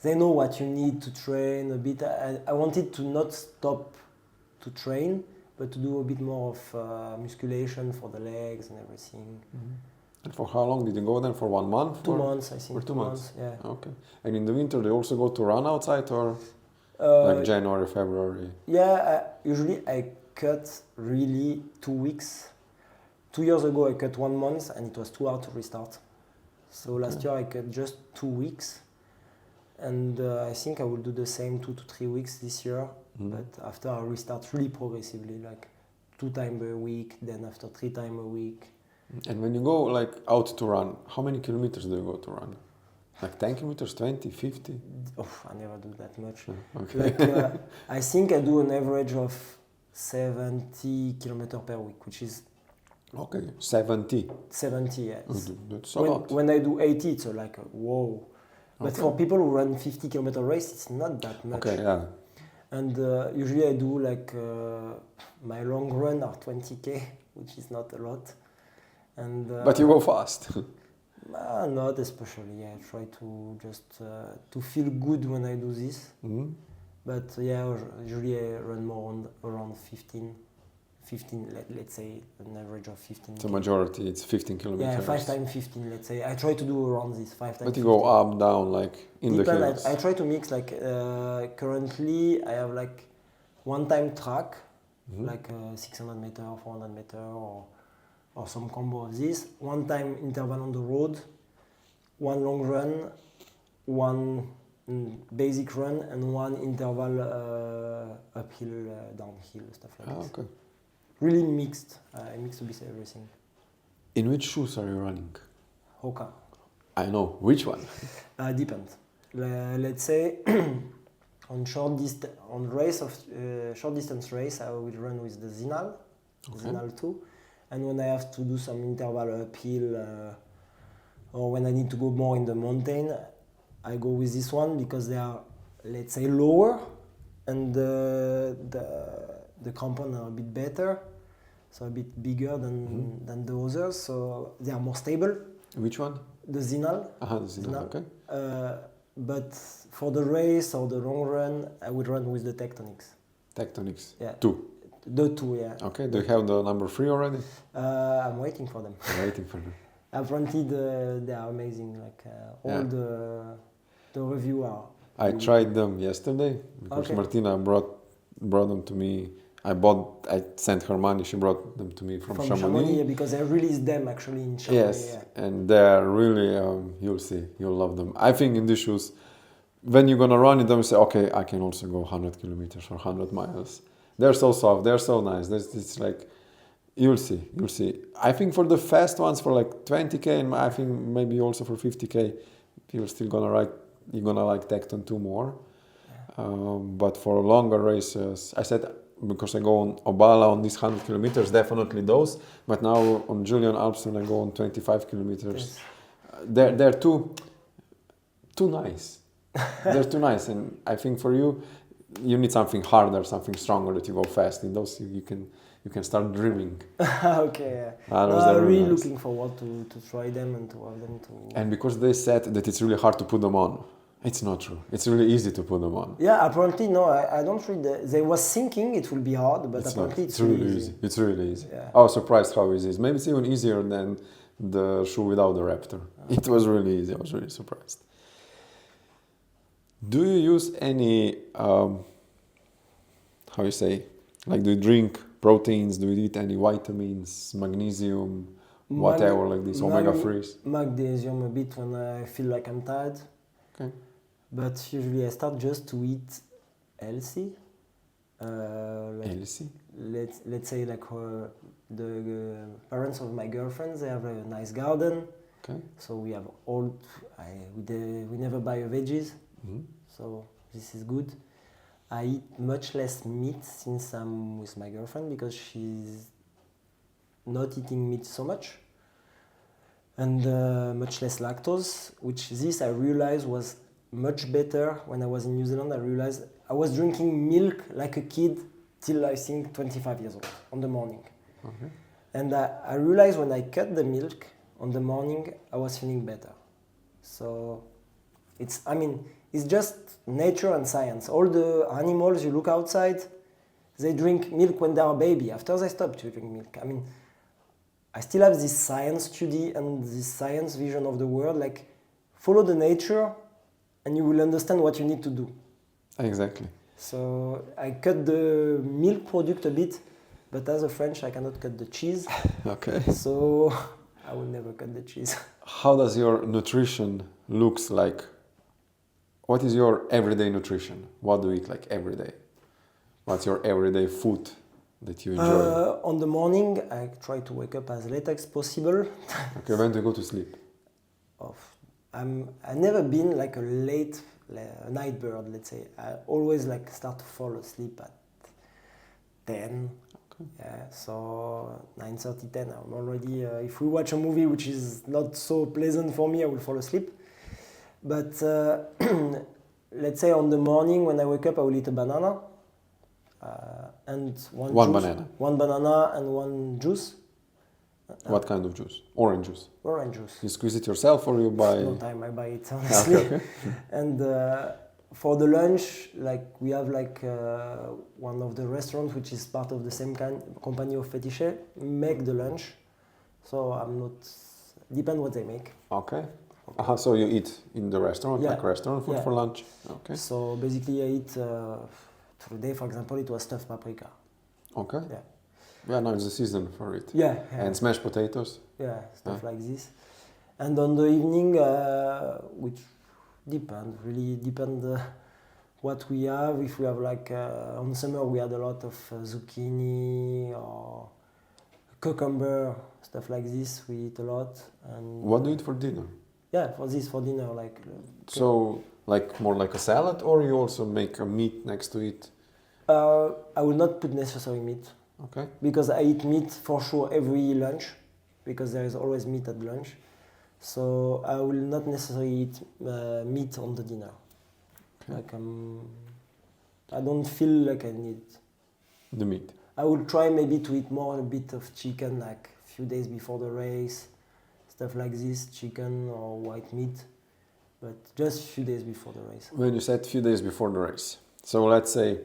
they know what you need to train a bit. I wanted to not stop to train, but to do a bit more of musculation for the legs and everything. And for how long did you go then? For 1 month? 2 months, I think. For 2 months? Yeah. Okay. And in the winter, they also go to run outside, or like January, February? Yeah, usually I cut really 2 weeks. 2 years ago I cut 1 month and it was too hard to restart. So last year I cut just 2 weeks, and I think I will do the same 2 to 3 weeks this year. But after I restart really progressively, like 2 times a week, then after 3 times a week. And when you go like out to run, how many kilometers do you go to run? Like 10 kilometers, 20, 50? Oh, I never do that much. Okay. Like, I think I do an average of 70 kilometers per week, which is... Okay, 70. 70, yes. That's a lot. When I do 80, it's like, whoa. But for people who run 50 kilometer race, it's not that much. Okay, yeah. And usually I do like my long run are 20k, which is not a lot. And but you go fast. not especially. I try to just to feel good when I do this. But usually I run more around 15, let's say an average of 15. The majority, it's 15 kilometers. Yeah, 5 times 15, let's say. I try to do around this 5 times. But you 15. go up, down, like in the hills. I try to mix, like currently I have like 1 time track, like 600 meter, 400 meter, or some combo of this. 1 time interval on the road, 1 long run, 1 basic run, and 1 interval uphill, downhill, stuff like that. Okay. Really mixed. I mix a bit everything. In which shoes are you running? Hoka. I know. Which one? Depends. Let's say on short distance race, I will run with the Zinal, Zinal 2. And when I have to do some interval uphill, or when I need to go more in the mountain, I go with this one because they are, let's say, lower, and the crampons are a bit better, so a bit bigger than the others, so they are more stable. Which one? The Zinal. The Zinal, okay. But for the race or the long run, I would run with the Tectonics. Tectonics? Yeah. 2? The 2, yeah. Okay, do you have the number 3 already? I'm waiting for them. Waiting for them. Apparently they are amazing, like all the review are... I tried them yesterday because Martina brought them to me. I sent her money, she brought them to me from Chamonix. Yeah, because I released them actually in Chamonix. Yes, and they're really, you'll see, you'll love them. I think in these shoes, when you're gonna run in them, you say, okay, I can also go 100 kilometers or 100 miles. They're so soft, they're so nice. It's like, you'll see. I think for the fast ones, for like 20k, and I think maybe also for 50k, you're gonna like Tecton 2 more. But for longer races, I said because I go on Obala on these 100 kilometers, definitely those. But now on Julian Alps, when I go on 25 kilometers, they're too nice. They're too nice, and I think for you, you need something harder, something stronger that you go fast. In those, you can start dreaming. Okay, yeah. Those I'm are really nice. looking forward to try them and to have them to. And because they said that it's really hard to put them on, it's not true. It's really easy to put them on. Yeah, apparently no. I don't read. They was thinking it will be hard, but apparently it's really easy. It's really easy. Yeah. I was surprised how easy it is. Maybe it's even easier than the shoe without the Raptor. It was really easy. I was really surprised. Do you use any, how you say, like do you drink proteins? Do you eat any vitamins, magnesium, whatever like this, omega-3s? Magnesium a bit when I feel like I'm tired. Okay. But usually I start just to eat healthy. Healthy? Let's say like the parents of my girlfriends, they have a nice garden. Okay. So we have we never buy veggies. Mm-hmm. So this is good. I eat much less meat since I'm with my girlfriend because she's not eating meat so much. And much less lactose, which this I realized was much better when I was in New Zealand. I realized I was drinking milk like a kid till I think 25 years old on the morning. Okay. And I realized when I cut the milk on the morning, I was feeling better. So it's just nature and science. All the animals you look outside, they drink milk when they are baby. After they stop to drink milk. I still have this science study and this science vision of the world, like follow the nature and you will understand what you need to do. Exactly. So I cut the milk product a bit, but as a French I cannot cut the cheese. Okay. So I will never cut the cheese. How does your nutrition looks like? What is your everyday nutrition? What do you eat like every day? What's your everyday food that you enjoy? On the morning, I try to wake up as late as possible. Okay, when do you go to sleep? I've never been like a late night bird, let's say. I always like start to fall asleep at 10. Okay. Yeah, so 9:30, 10. I'm already, if we watch a movie which is not so pleasant for me, I will fall asleep. But let's say on the morning when I wake up, I will eat a banana. And one banana and one juice. What kind of juice? Orange juice? Orange juice. You squeeze it yourself or you buy? No time, I buy it honestly. Okay. And for the lunch, like we have like one of the restaurants which is part of the same company of Fetiche make the lunch. So I'm not, depend what they make. Okay. So you eat in the restaurant, like restaurant food for lunch? Okay. So basically I eat, today for example, it was stuffed paprika. Okay. Yeah. Yeah, now it's the season for it. Yeah. And smashed potatoes. Yeah, stuff like this. And on the evening, which really depend what we have. If we have like, on summer we had a lot of zucchini or cucumber, stuff like this, we eat a lot. And what do you eat for dinner? Yeah, for dinner, like. So, like more like a salad, or you also make a meat next to it? I will not put necessary meat. Okay. Because I eat meat for sure every lunch, because there is always meat at lunch. So I will not necessarily eat meat on the dinner. Okay. Like I don't feel like I need the meat. I will try maybe to eat more a bit of chicken, like a few days before the race, stuff like this, chicken or white meat, but just a few days before the race. When you said few days before the race, so let's say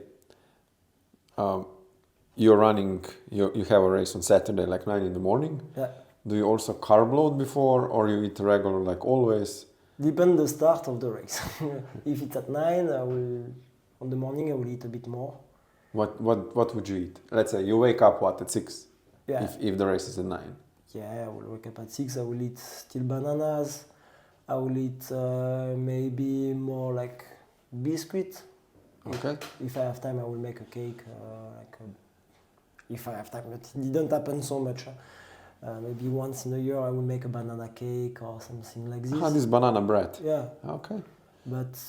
you're running, you have a race on Saturday, like 9 in the morning. Yeah. Do you also carb load before, or you eat regular like always? Depends the start of the race. If it's at 9, on the morning I will eat a bit more. What would you eat? Let's say you wake up at 6. Yeah. If the race is at 9. Yeah, I will wake up at 6. I will eat still bananas. I will eat maybe more like biscuit. Okay. If I have time, I will make a cake. If I have time, but it didn't happen so much. Maybe once in a year, I will make a banana cake or something like this. This banana bread. Yeah. Okay. But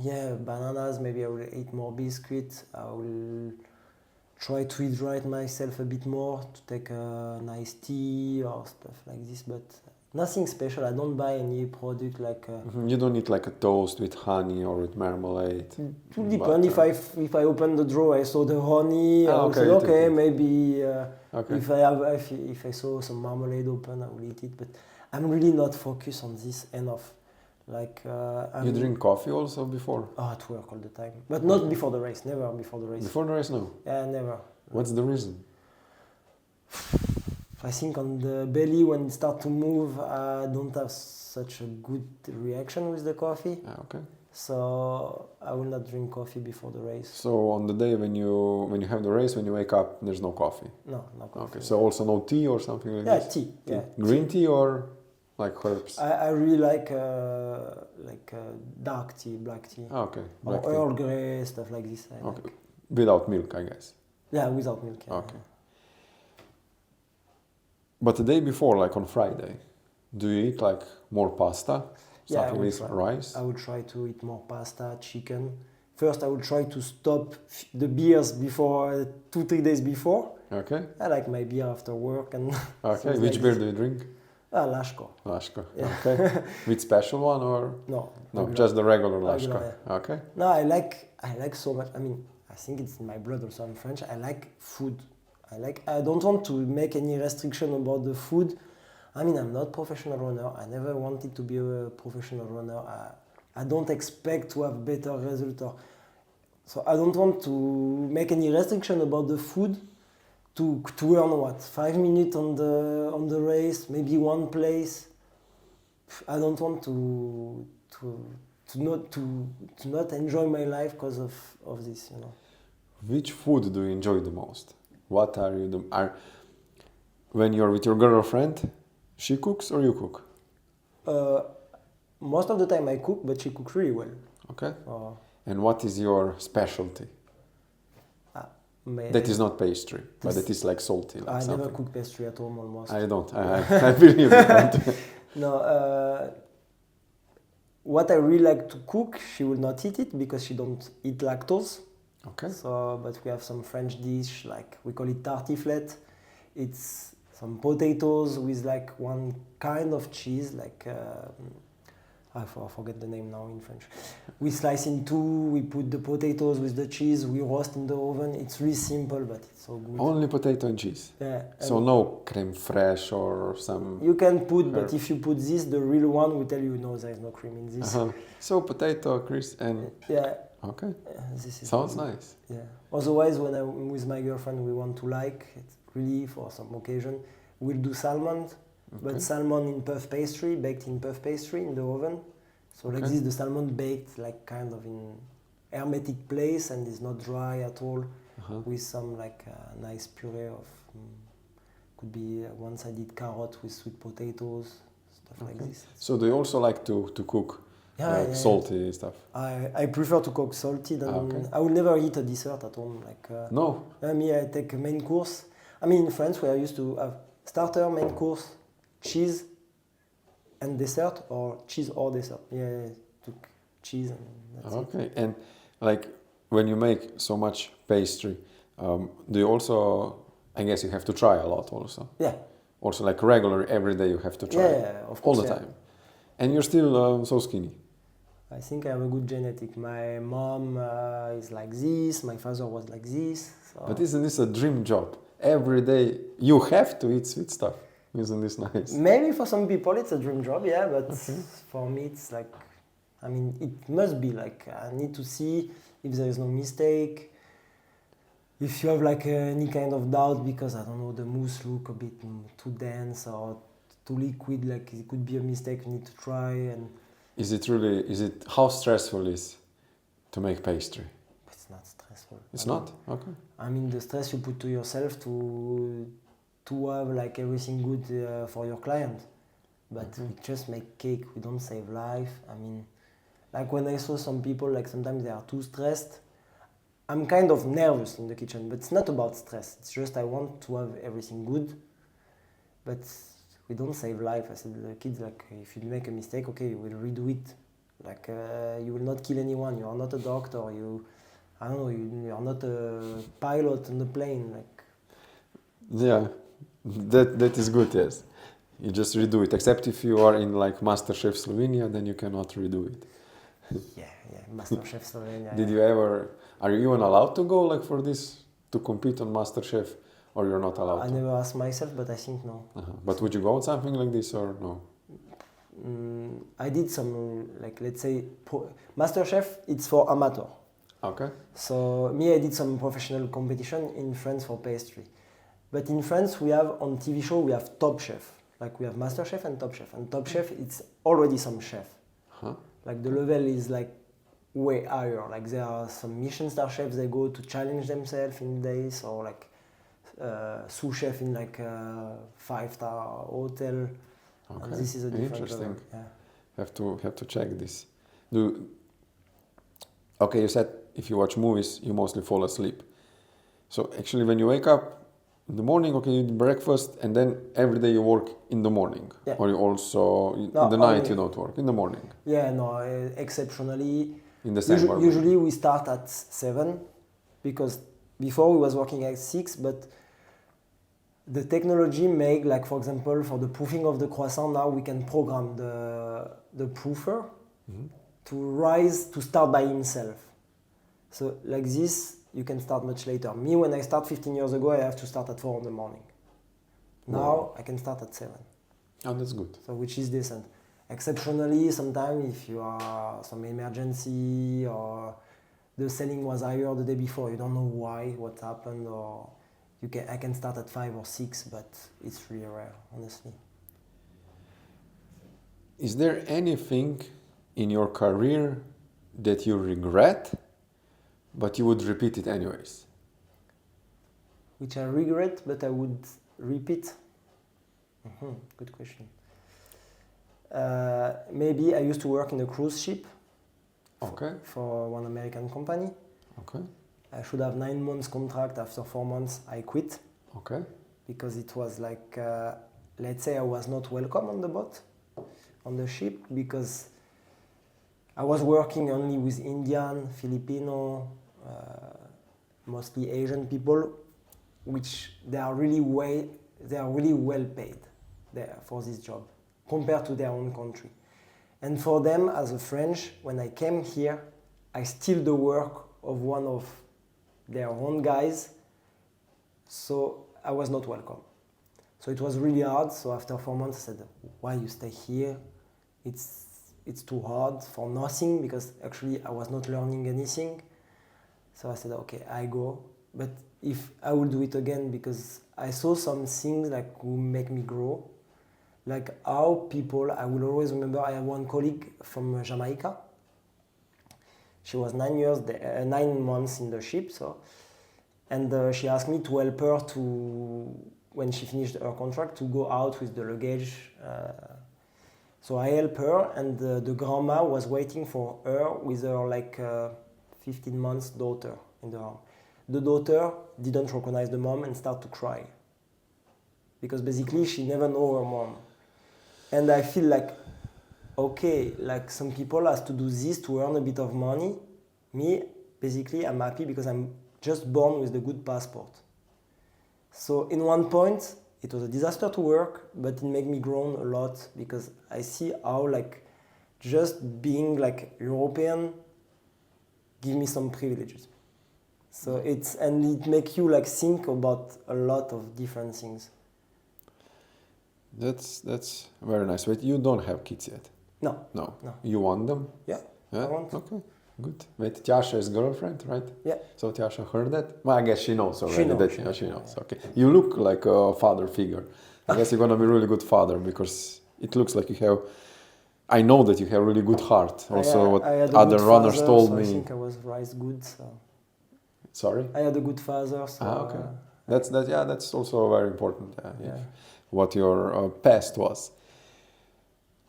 yeah, bananas. Maybe I will eat more biscuit. I will try to hydrate myself a bit more, to take a nice tea or stuff like this, but nothing special. I don't buy any product like. You don't eat like a toast with honey or with marmalade. It will depend. If I open the drawer, I saw the honey. I will say okay, maybe. Okay. If I saw some marmalade open, I will eat it. But I'm really not focused on this enough. Like you drink coffee also before? Oh, at work all the time, but not before the race. Never before the race. Before the race, no. Yeah, never. What's the reason? I think on the belly when it starts to move, I don't have such a good reaction with the coffee. Okay. So I will not drink coffee before the race. So on the day when you have the race, when you wake up, there's no coffee. No coffee. Okay. So also no tea or something like this. Tea. Yeah, green tea or like herbs. I really like dark tea, black tea. Okay. Black tea. Earl Grey, stuff like this. I like. Without milk, I guess. Yeah, without milk. Yeah. Okay. But the day before, like on Friday, do you eat like more pasta? Something with rice? I would try to eat more pasta, chicken. First, I would try to stop the beers before 2-3 days before. Okay. I like my beer after work and. Okay. Which beer do you drink? Lashko. Lashko. Yeah. Okay. With special one or? No, just the regular Lashko. Regular, yeah. Okay. No, I like so much. I mean, I think it's in my blood also. I'm French. I like food. I don't want to make any restriction about the food. I mean, I'm not a professional runner. I never wanted to be a professional runner. I don't expect to have better results. So I don't want to make any restriction about the food to earn what? 5 minutes on the race, maybe one place. I don't want to not enjoy my life because of this, you know. Which food do you enjoy the most? What are you when you're with your girlfriend? She cooks or you cook? Most of the time I cook, but she cooks really well. Okay. And what is your specialty? That is not pastry, but it is like salty. Like I something. never cook pastry at home almost. I don't. I believe you don't. No. What I really like to cook, she will not eat it because she don't eat lactose. Okay. So, but we have some French dish, like we call it tartiflette. It's some potatoes with like one kind of cheese, like I forget the name now in French. We slice in two, we put the potatoes with the cheese, we roast in the oven. It's really simple, but it's so good. Only potato and cheese? Yeah. So no creme fraiche or some... You can put, but if you put this, the real one will tell you, no, there is no cream in this. So potato, crisp and... Yeah. Okay. This is sounds nice. Yeah. Otherwise, when I'm with my girlfriend, we want to it's really for some occasion, we'll do salmon. Okay. But salmon in puff pastry, baked in puff pastry in the oven. So like this, the salmon baked like kind of in hermetic place and is not dry at all, with some like nice puree of, could be one-sided carrot with sweet potatoes, stuff like this. So do you also like to cook salty stuff? I prefer to cook salty than, I will never eat a dessert at home. Like no? Me, I take a main course. I mean, in France, we are used to have starter, main course, cheese, and dessert, or cheese or dessert. Yeah, took cheese and that's it. Okay, and like when you make so much pastry, do you also, I guess you have to try a lot also? Yeah. Also like regular, every day you have to try? Yeah, of course. All the time? And you're still so skinny? I think I have a good genetic. My mom is like this, my father was like this. So. But isn't this a dream job? Every day you have to eat sweet stuff. Isn't this nice? Maybe for some people it's a dream job, yeah, but for me it's like, I mean, it must be like, I need to see if there is no mistake. If you have like any kind of doubt because, I don't know, the mousse look a bit too dense or too liquid, like it could be a mistake, you need to try. And how stressful is to make pastry? It's not stressful. It's not? Okay. I mean, the stress you put to yourself to have like everything good for your client. But we just make cake, we don't save life. I mean, like when I saw some people, like sometimes they are too stressed, I'm kind of nervous in the kitchen, but it's not about stress. It's just I want to have everything good, but we don't save life. I said to the kids, like, if you make a mistake, okay, we'll redo it. Like, you will not kill anyone. You are not a doctor. I don't know, you're not a pilot on the plane. Like, Yeah, that is good. Yes, you just redo it. Except if you are in like MasterChef Slovenia, then you cannot redo it. yeah, Masterchef Slovenia. Did Yeah. you ever? Are you even allowed to go like for this to compete on MasterChef, or you're not allowed I to? never asked myself, but I think no. But would you go on something like this or no? I did some, like, let's say, MasterChef, it's for amateur. Okay. So me, I did some professional competition in France for pastry. But in France, we have, on TV show, we have Top Chef. Like, we have MasterChef and Top Chef. And Top Chef, it's already some chef. Like, the level is, like, way higher. Like, there are some Michelin star chefs, they go to challenge themselves in days, or, like, sous chef in, like, a 5-star hotel. Okay. And this is a different Interesting. level. Yeah. Have to check this. Okay, you said if you watch movies, you mostly fall asleep. So actually, when you wake up in the morning, okay, you eat breakfast, and then every day you work in the morning, Yeah. or you also in No, the night only- you don't work in the morning. Yeah, no, exceptionally. In December. Usually we start at 7, because before we was working at 6, but the technology make, like, for example, for the proofing of the croissant, now we can program the proofer to start by himself. So like this, you can start much later. Me, when I start 15 years ago, I have to start at 4 in the morning. Now Wow. I can start at 7. Oh, that's good. So which is decent. Exceptionally, sometimes if you are some emergency or the selling was higher the day before, you don't know why, what happened, or I can start at 5 or 6, but it's really rare, honestly. Is there anything in your career that you regret, but you would repeat it anyways? Which I regret, but I would repeat. Good question. Maybe I used to work in a cruise ship. Okay. For one American company. Okay. I should have 9 months contract. After 4 months, I quit. Okay. Because it was like, let's say I was not welcome on the boat, on the ship, because I was working only with Indian, Filipino, mostly Asian people, which they are really well paid there for this job compared to their own country. And for them, as a French, when I came here, I steal the work of one of their own guys, so I was not welcome. So it was really hard. So after 4 months, I said, why you stay here? It's too hard for nothing, because actually I was not learning anything. So I said, okay, I go. But if I will do it again, because I saw some things like will make me grow. Like how people, I will always remember, I have one colleague from Jamaica. She was 9 months in the ship, and she asked me to help her when she finished her contract, to go out with the luggage. So I helped her, and the grandma was waiting for her with her 15 months daughter in the arm. The daughter didn't recognize the mom and started to cry, because basically she never know her mom. And I feel like, okay, like some people has to do this to earn a bit of money. Me, basically, I'm happy because I'm just born with the good passport. So in one point, it was a disaster to work, but it made me grow a lot, because I see how just being European give me some privileges. So it makes you think about a lot of different things. That's very nice. But you don't have kids yet? No. No. You want them? Yeah, I want. Okay, good. But Tjasha's girlfriend, right? Yeah. So Tjasha heard that? Well, I guess she knows already. She knows. Yeah. Okay. You look like a father figure. I guess you're going to be a really good father, because it looks like you have... I know that you have a really good heart. Also, what other runners told me... I think I was raised good. So. Sorry? I had a good father. So, okay. That's also very important. Yeah. What your past was.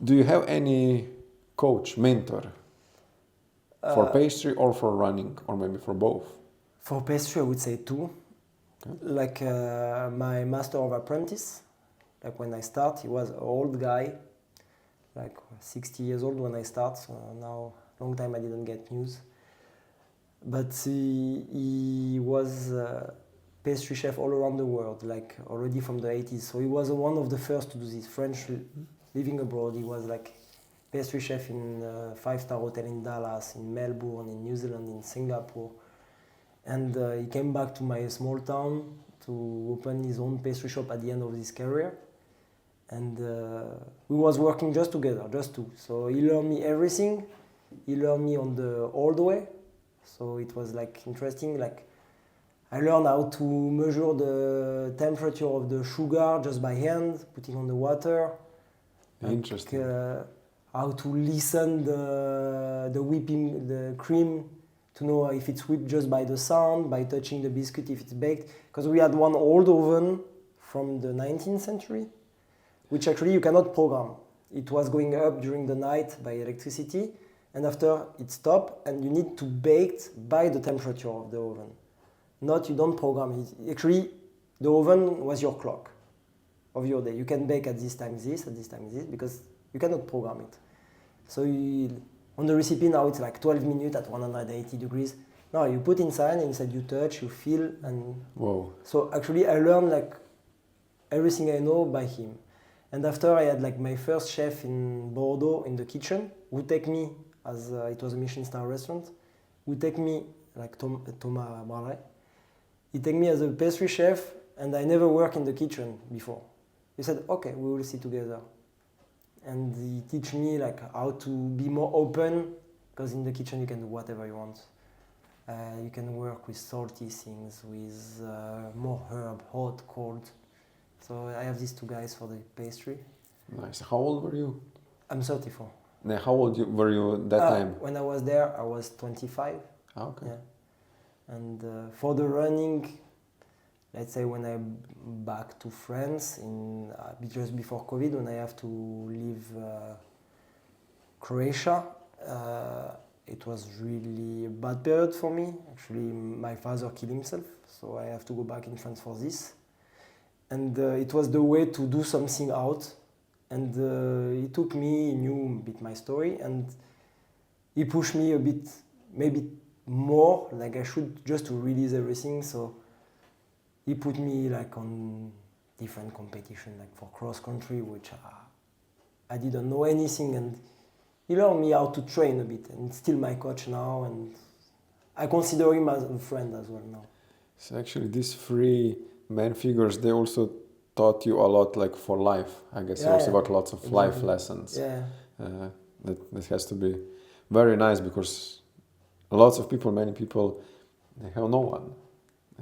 Do you have any coach, mentor for pastry or for running, or maybe for both? For pastry, I would say 2. Okay. My master of apprentice, when I start, he was an old guy, 60 years old when I start, so now long time I didn't get news. but he was pastry chef all around the world, like already from the 80s. So he was one of the first to do this. French living abroad, he was like pastry chef in a five-star hotel in Dallas, in Melbourne, in New Zealand, in Singapore. And he came back to my small town to open his own pastry shop at the end of his career. And we was working just together, just two. So he learned me everything. He learned me on the old way. So it was like interesting. Like I learned how to measure the temperature of the sugar just by hand, putting on the water. Interesting. How to listen the whipping, the cream, to know if it's whipped just by the sound, by touching the biscuit if it's baked. Because we had one old oven from the 19th century, which actually you cannot program. It was going up during the night by electricity, and after it stopped, and you need to bake it by the temperature of the oven. Not, you don't program it. Actually, the oven was your clock of your day. You can bake at this time this, at this time this, because you cannot program it. So on the recipe now it's like 12 minutes at 180 degrees. No, you put inside you touch, you feel, and Whoa. So actually I learned like everything I know by him. And after I had like my first chef in Bordeaux in the kitchen, who take me as it was a Michelin star restaurant, who take me like Thomas Barret. He take me as a pastry chef, and I never worked in the kitchen before. He said, okay, we will sit together. And he teach me like how to be more open, because in the kitchen you can do whatever you want. You can work with salty things, with more herb, hot, cold. So I have these two guys for the pastry. Nice. How old were you? I'm 34. Now, how old were you at that time? When I was there, I was 25. Okay. Yeah. And for the running, let's say when I back to France in just before COVID, when I have to leave Croatia, it was really a bad period for me. Actually, my father killed himself, so I have to go back in France for this. And it was the way to do something out. And he took me, he knew a bit my story, and he pushed me a bit, maybe more, like I should just to release everything. So he put me like on different competition, like for cross country, which I didn't know anything, and he learned me how to train a bit, and he's still my coach now, and I consider him as a friend as well now. So actually these three main figures, they also taught you a lot like for life. I guess you also got lots of life lessons. Yeah. That has to be very nice, because lots of people, many people, they have no one.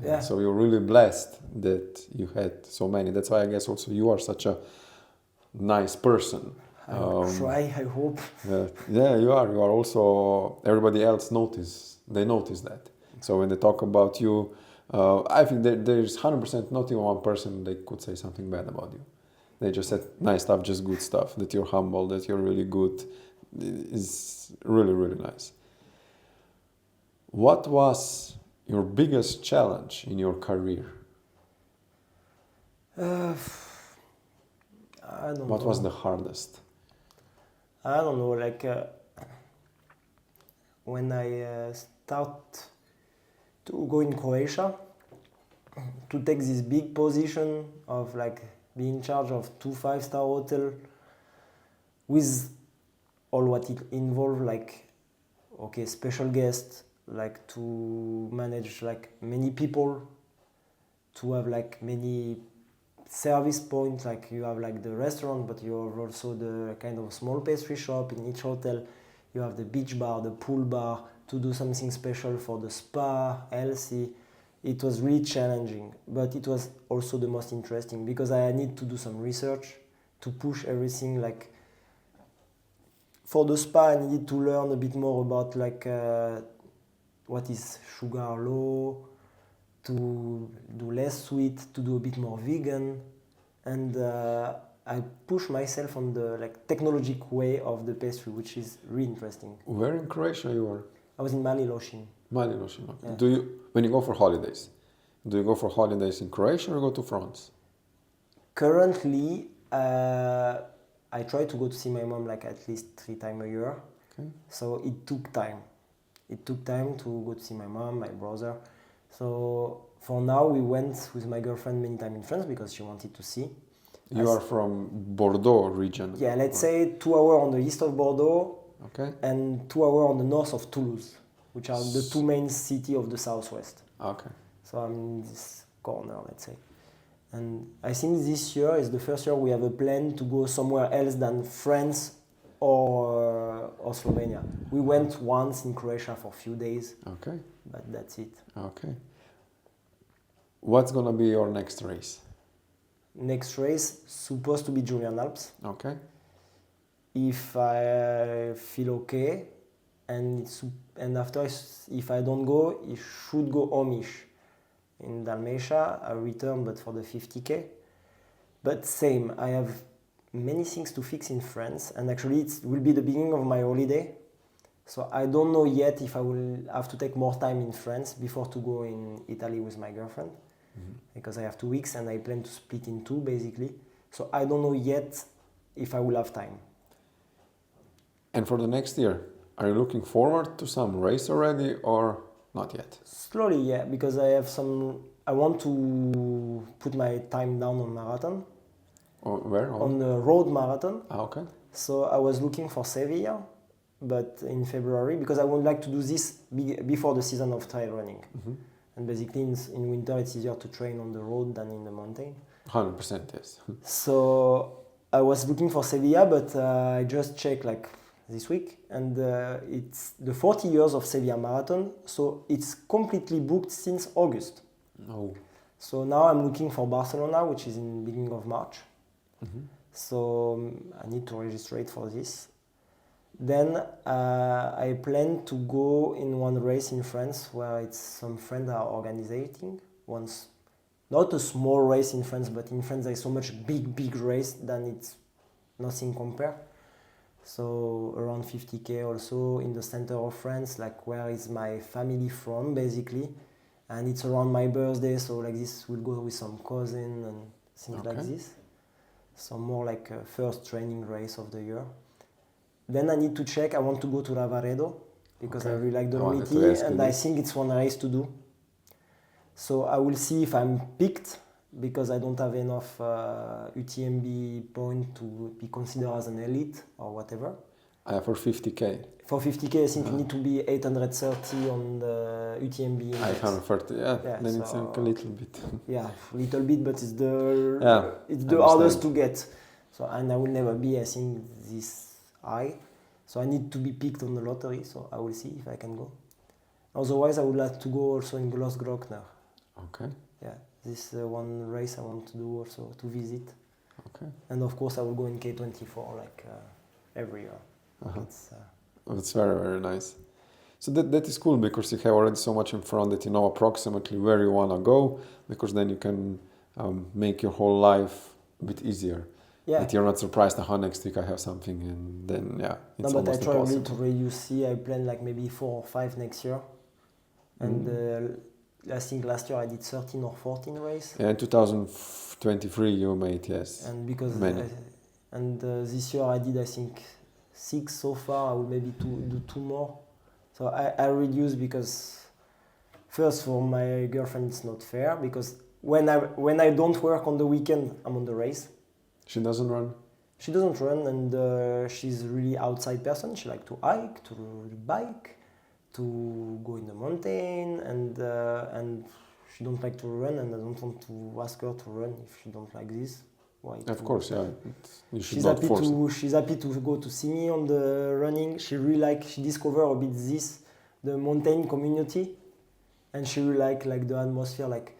Yeah. So you're really blessed that you had so many. That's why I guess also you are such a nice person. I try, I hope. Yeah, you are. You are also, everybody else notice that. So when they talk about you, I think there's 100% not even one person they could say something bad about you. They just said nice stuff, just good stuff, that you're humble, that you're really good. It's really, really nice. What was your biggest challenge in your career? I don't know. What was the hardest? I don't know, like when I start to go in Croatia, to take this big position of like being in charge of 2 5-star hotel with all what it involved, like, okay, special guests, like to manage like many people, to have like many service points, like you have like the restaurant, but you have also the kind of small pastry shop in each hotel. You have the beach bar, the pool bar, to do something special for the spa, healthy. It was really challenging, but it was also the most interesting, because I need to do some research to push everything. Like for the spa, I needed to learn a bit more about like what is sugar low, to do less sweet, to do a bit more vegan, and I push myself on the like technological way of the pastry, which is really interesting. Where in Croatia you were? I was in Maliloshin. Maliloshin. Yeah. When you go for holidays, do you go for holidays in Croatia or go to France? Currently, I try to go to see my mom like at least 3 times a year. Okay. So it took time. it took time to go to see my mom, my brother. So for now, we went with my girlfriend many times in France because she wanted to see. You are from Bordeaux region. Yeah, let's say 2 hours on the east of Bordeaux Okay. and 2 hours on the north of Toulouse, which are the two main cities of the southwest. Okay. So I'm in this corner, let's say. And I think this year is the first year we have a plan to go somewhere else than France or Slovenia. We went once in Croatia for a few days, Okay. but that's it. Okay. What's gonna be your next race? Next race supposed to be Julian Alps. Okay. If I feel okay, and after if I don't go, it should go homish. In Dalmatia, I return, but for the 50k. But same, I have many things to fix in France, and actually it will be the beginning of my holiday. So I don't know yet if I will have to take more time in France before to go in Italy with my girlfriend, because I have 2 weeks and I plan to split in two basically. So I don't know yet if I will have time. And for the next year, are you looking forward to some race already or not yet? Slowly, yeah, because I want to put my time down on marathon, Or where? on the road marathon. Okay. So I was looking for Sevilla, but in February, because I would like to do this before the season of trail running. And basically in winter it's easier to train on the road than in the mountain. 100% yes. So I was looking for Sevilla, but I just checked like this week, and it's the 40 years of Sevilla Marathon, so it's completely booked since August. Oh. So now I'm looking for Barcelona, which is in beginning of March. So I need to register for this. Then I plan to go in one race in France where it's some friends are organizing once. Not a small race in France, but in France there's so much big race than it's nothing compared. So around 50k also in the center of France, like where is my family from basically. And it's around my birthday, so like this we'll go with some cousin and things like this. So more like a first training race of the year. Then I need to check, I want to go to Lavaredo because I really like the Dolomiti and I think it's one race to do. So I will see if I'm picked because I don't have enough UTMB point to be considered as an elite or whatever. For 50k. For 50k, I think you need to be 830 on the UTMB index. 830, yeah then so it's like a little bit. Yeah, a little bit, but it's the hardest to get. So and I will never be, I think, this high. So I need to be picked on the lottery. So I will see if I can go. Otherwise, I would like to go also in Grossglockner. Okay. Yeah, this one race I want to do also to visit. Okay. And of course, I will go in K24 like every year. It's very, very nice. So that is cool because you have already so much in front that you know approximately where you want to go, because then you can make your whole life a bit easier. Yeah. That you're not surprised, next week I have something, and then it's no, but almost I try really impossible. to reduce. See, I plan like maybe 4 or 5 next year, and I think last year I did 13 or 14 races. Yeah, in 2023 you made And because many. This year I did I think 6 so far. I will maybe do 2 more. So I reduce because first for my girlfriend it's not fair because when I don't work on the weekend I'm on the race. She doesn't run? She doesn't run, and she's really outside person. She likes to hike, to bike, to go in the mountain, and she don't like to run, and I don't want to ask her to run if she don't like this. Why? Of course, yeah. You should She's not happy force to. She's happy to go to see me on the running. She really she discover a bit the mountain community, and she really like the atmosphere. Like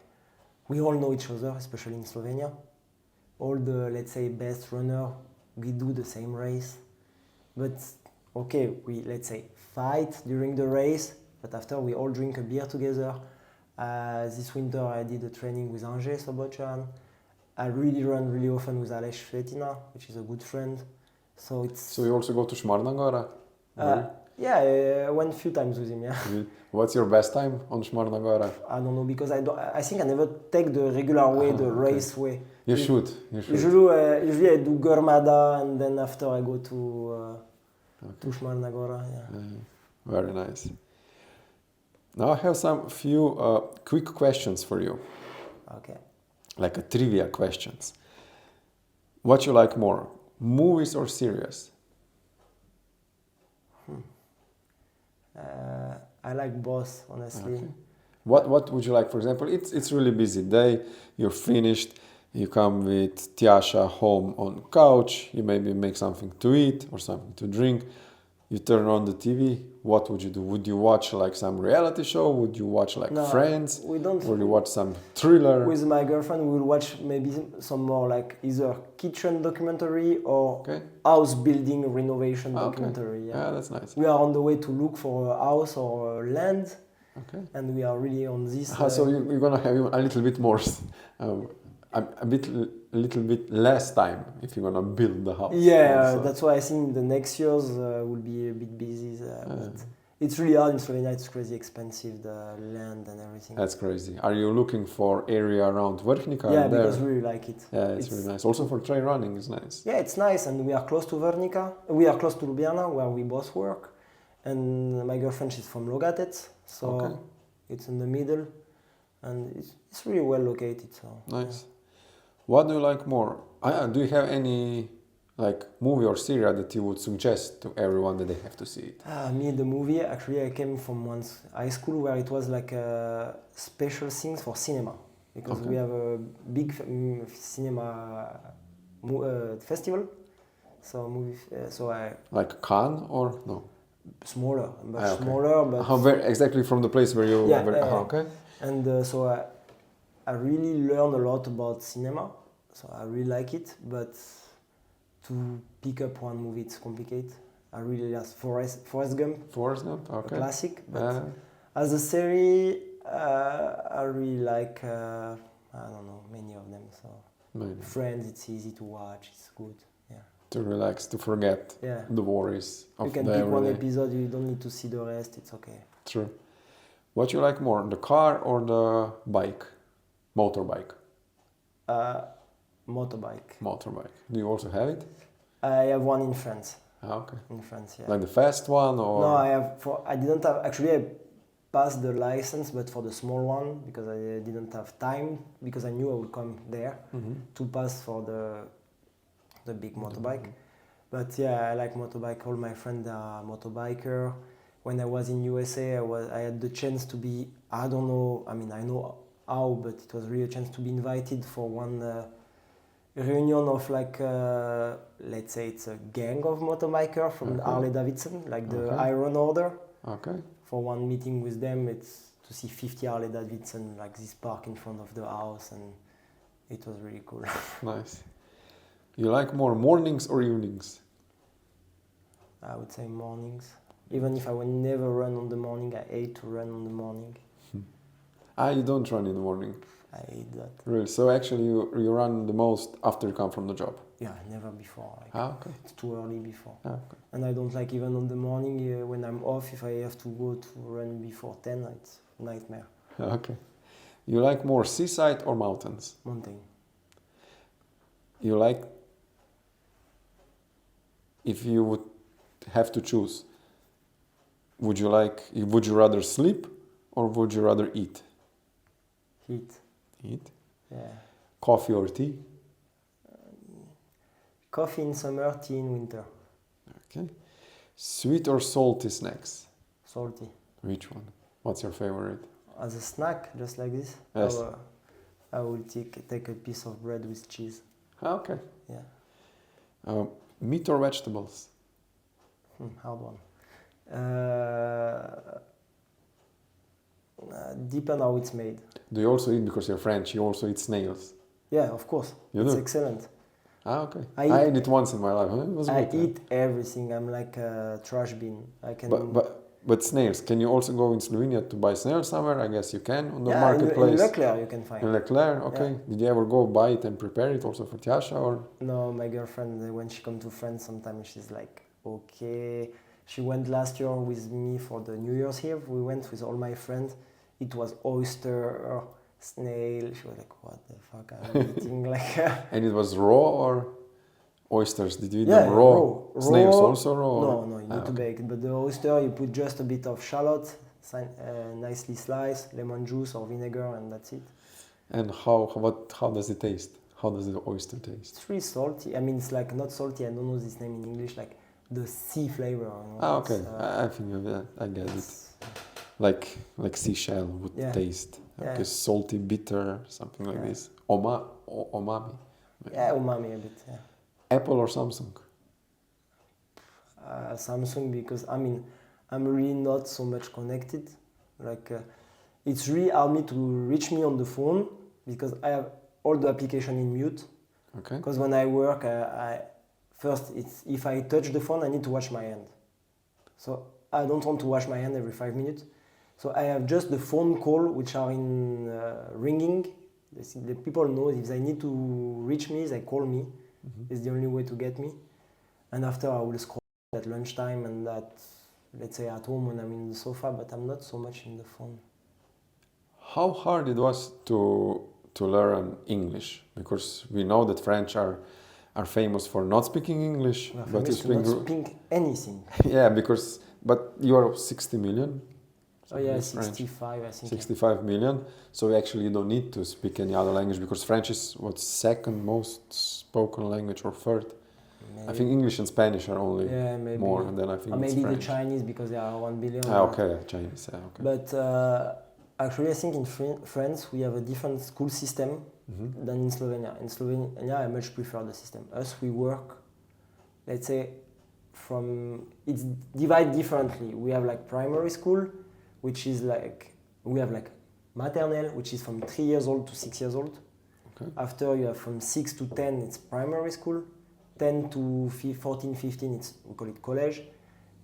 we all know each other, especially in Slovenia. All the, let's say, best runner, we do the same race. But, okay, we, let's say, fight during the race, but after we all drink a beer together. This winter I did a training with Angers Sobotjan. I really run really often with Aleš Svetina, which is a good friend. So it's... So you also go to Šmarna Gora? Yeah, I went a few times with him, yeah. What's your best time on Šmarna Gora? I don't know, because I think I never take the regular way, the race way. You should. Usually I do Grmada and then after I go to Šmarna Gora. Yeah. Very nice. Now I have some few quick questions for you, Okay. like a trivia questions. What you like more, movies or series? I like both, honestly. Okay. What would you like? For example, it's really busy day. You're finished. You come with Tiasha home on couch. You maybe make something to eat or something to drink. You turn on the TV. What would you do? Would you watch like some reality show? Would you watch like No, Friends? we don't. Would you watch some thriller? With my girlfriend, we will watch maybe some more like either kitchen documentary or Okay. house building renovation Okay. documentary. Yeah, that's nice. We are on the way to look for a house or a land, Okay. and we are really on this. So you're gonna have a little bit more, a little bit less time if you're gonna build the house. Yeah, also. that's why I think the next years will be a bit busy. But it's really hard in Slovenia. It's crazy expensive, the land and everything. That's crazy. Are you looking for area around Vrhnika? Yeah, there? because we really like it. Yeah, it's really nice. Also for trail running is nice. Yeah, it's nice, and we are close to Vrhnika. We are close to Ljubljana, where we both work. And my girlfriend, she's from Logatec, so Okay. it's in the middle, and it's really well located. So Nice. What do you like more? Do you have any like movie or series that you would suggest to everyone that they have to see it? Me, the movie, actually, I came from one high school where it was like special things for cinema, because Okay. we have a big cinema festival. So so I Like Cannes or no? smaller, much Okay. smaller, but How very exactly from the place where you? Yeah, were, yeah, yeah. Okay. and so I really learned a lot about cinema. So I really like it, but to pick up one movie, it's complicated. I really like Forrest Gump, Forrest Gump. a Okay. classic, but as a series, I really like, I don't know, many of them. So Maybe. Friends, it's easy to watch, it's good. Yeah. To relax, to forget Yeah. the worries of You can the pick one everyday. episode, you don't need to see the rest, it's okay. True. What you like more, the car or the bike? Motorbike. Motorbike. Motorbike. Do you also have it? I have one in France. Okay. In France, yeah. Like the fast one or? No, I didn't have, actually I passed the license, but for the small one, because I didn't have time, because I knew I would come there to pass for the big motorbike. But yeah, I like motorbike. All my friends are motorbiker. When I was in USA, I had the chance to be, I don't know, I mean, I know how, but it was really a chance to be invited for one reunion of like, let's say it's a gang of motorbikers from Harley Davidson, like the Iron Order. Okay. For one meeting with them, it's to see 50 Harley Davidson, like this park in front of the house, and it was really cool. Nice. You like more mornings or evenings? I would say mornings. Even if I would never run on the morning, I hate to run on the morning. You don't run in the morning. I hate that. Really? So actually you run the most after you come from the job? Yeah, never before. Like, Okay. it's too early before. Okay. And I don't like even on the morning when I'm off, if I have to go to run before 10, it's a nightmare. Okay. You like more seaside or mountains? Mountain. You like, if you would have to choose, would you rather sleep or would you rather eat? Heat. Eat. Yeah. Coffee or tea? Coffee in summer, tea in winter. Okay. Sweet or salty snacks? Salty. Which one? What's your favorite? As a snack, just like this, Yes. I will take a piece of bread with cheese. Okay. Yeah. Meat or vegetables? Hard one. Depend how it's made. Do you also eat, because you're French, you also eat snails? Yeah, of course. You It's do? excellent. Okay. I I eat- ate it once in my life. It was I good. eat everything. I'm like a trash bin. I can. But snails, can you also go in Slovenia to buy snails somewhere? I guess you can on the yeah, marketplace. in Leclerc you can find. In Leclerc, okay. Yeah. Did you ever go buy it and prepare it also for Tiasha or? No, my girlfriend, when she come to France, sometimes she's like, okay. She went last year with me for the New Year's Eve. We went with all my friends. It was oyster, snail. She was like, what the fuck are you eating? Like, And it was raw or oysters? Did you eat yeah, them raw? raw. Snails Raw. also raw? Or? No, you need to bake it. But the oyster, you put just a bit of shallot, nicely sliced, lemon juice or vinegar, and that's it. And how does it taste? How does the oyster taste? It's really salty. I mean, it's like not salty. I don't know this name in English. Like the sea flavor. You know? Ah, okay. I think I get it. Like seashell would taste. Like a salty, bitter, something like this. Umami. Yeah, umami a bit. Yeah. Apple or Samsung? Samsung, because I mean, I'm really not so much connected. Like, it's really hard me to reach me on the phone because I have all the application in mute. Okay. Because when I work, if I touch the phone, I need to wash my hand. So I don't want to wash my hand every 5 minutes. So I have just the phone call which are in ringing. The people know if they need to reach me, they call me. Mm-hmm. It's the only way to get me. And after I will scroll at lunchtime and let's say at home when I'm in the sofa, but I'm not so much in the phone. How hard it was to learn English? Because we know that French are famous for not speaking English, but you not speak anything. Yeah, but you are 60 million. Oh yeah, 65 I think. 65 million. So actually you don't need to speak any other language because French is what, second most spoken language or third? Maybe. I think English and Spanish are only more, and then I think maybe French. The Chinese because they are 1 billion. Okay, Chinese. Okay. But actually, I think in France we have a different school system than in Slovenia. In Slovenia, I much prefer the system. Us, we work, let's say, it's divided differently. We have like primary school, which is like, we have like maternelle, which is from 3 years old to 6 years old. Okay. After you have from 6 to 10, it's primary school. 10 to 14, 15, we call it college.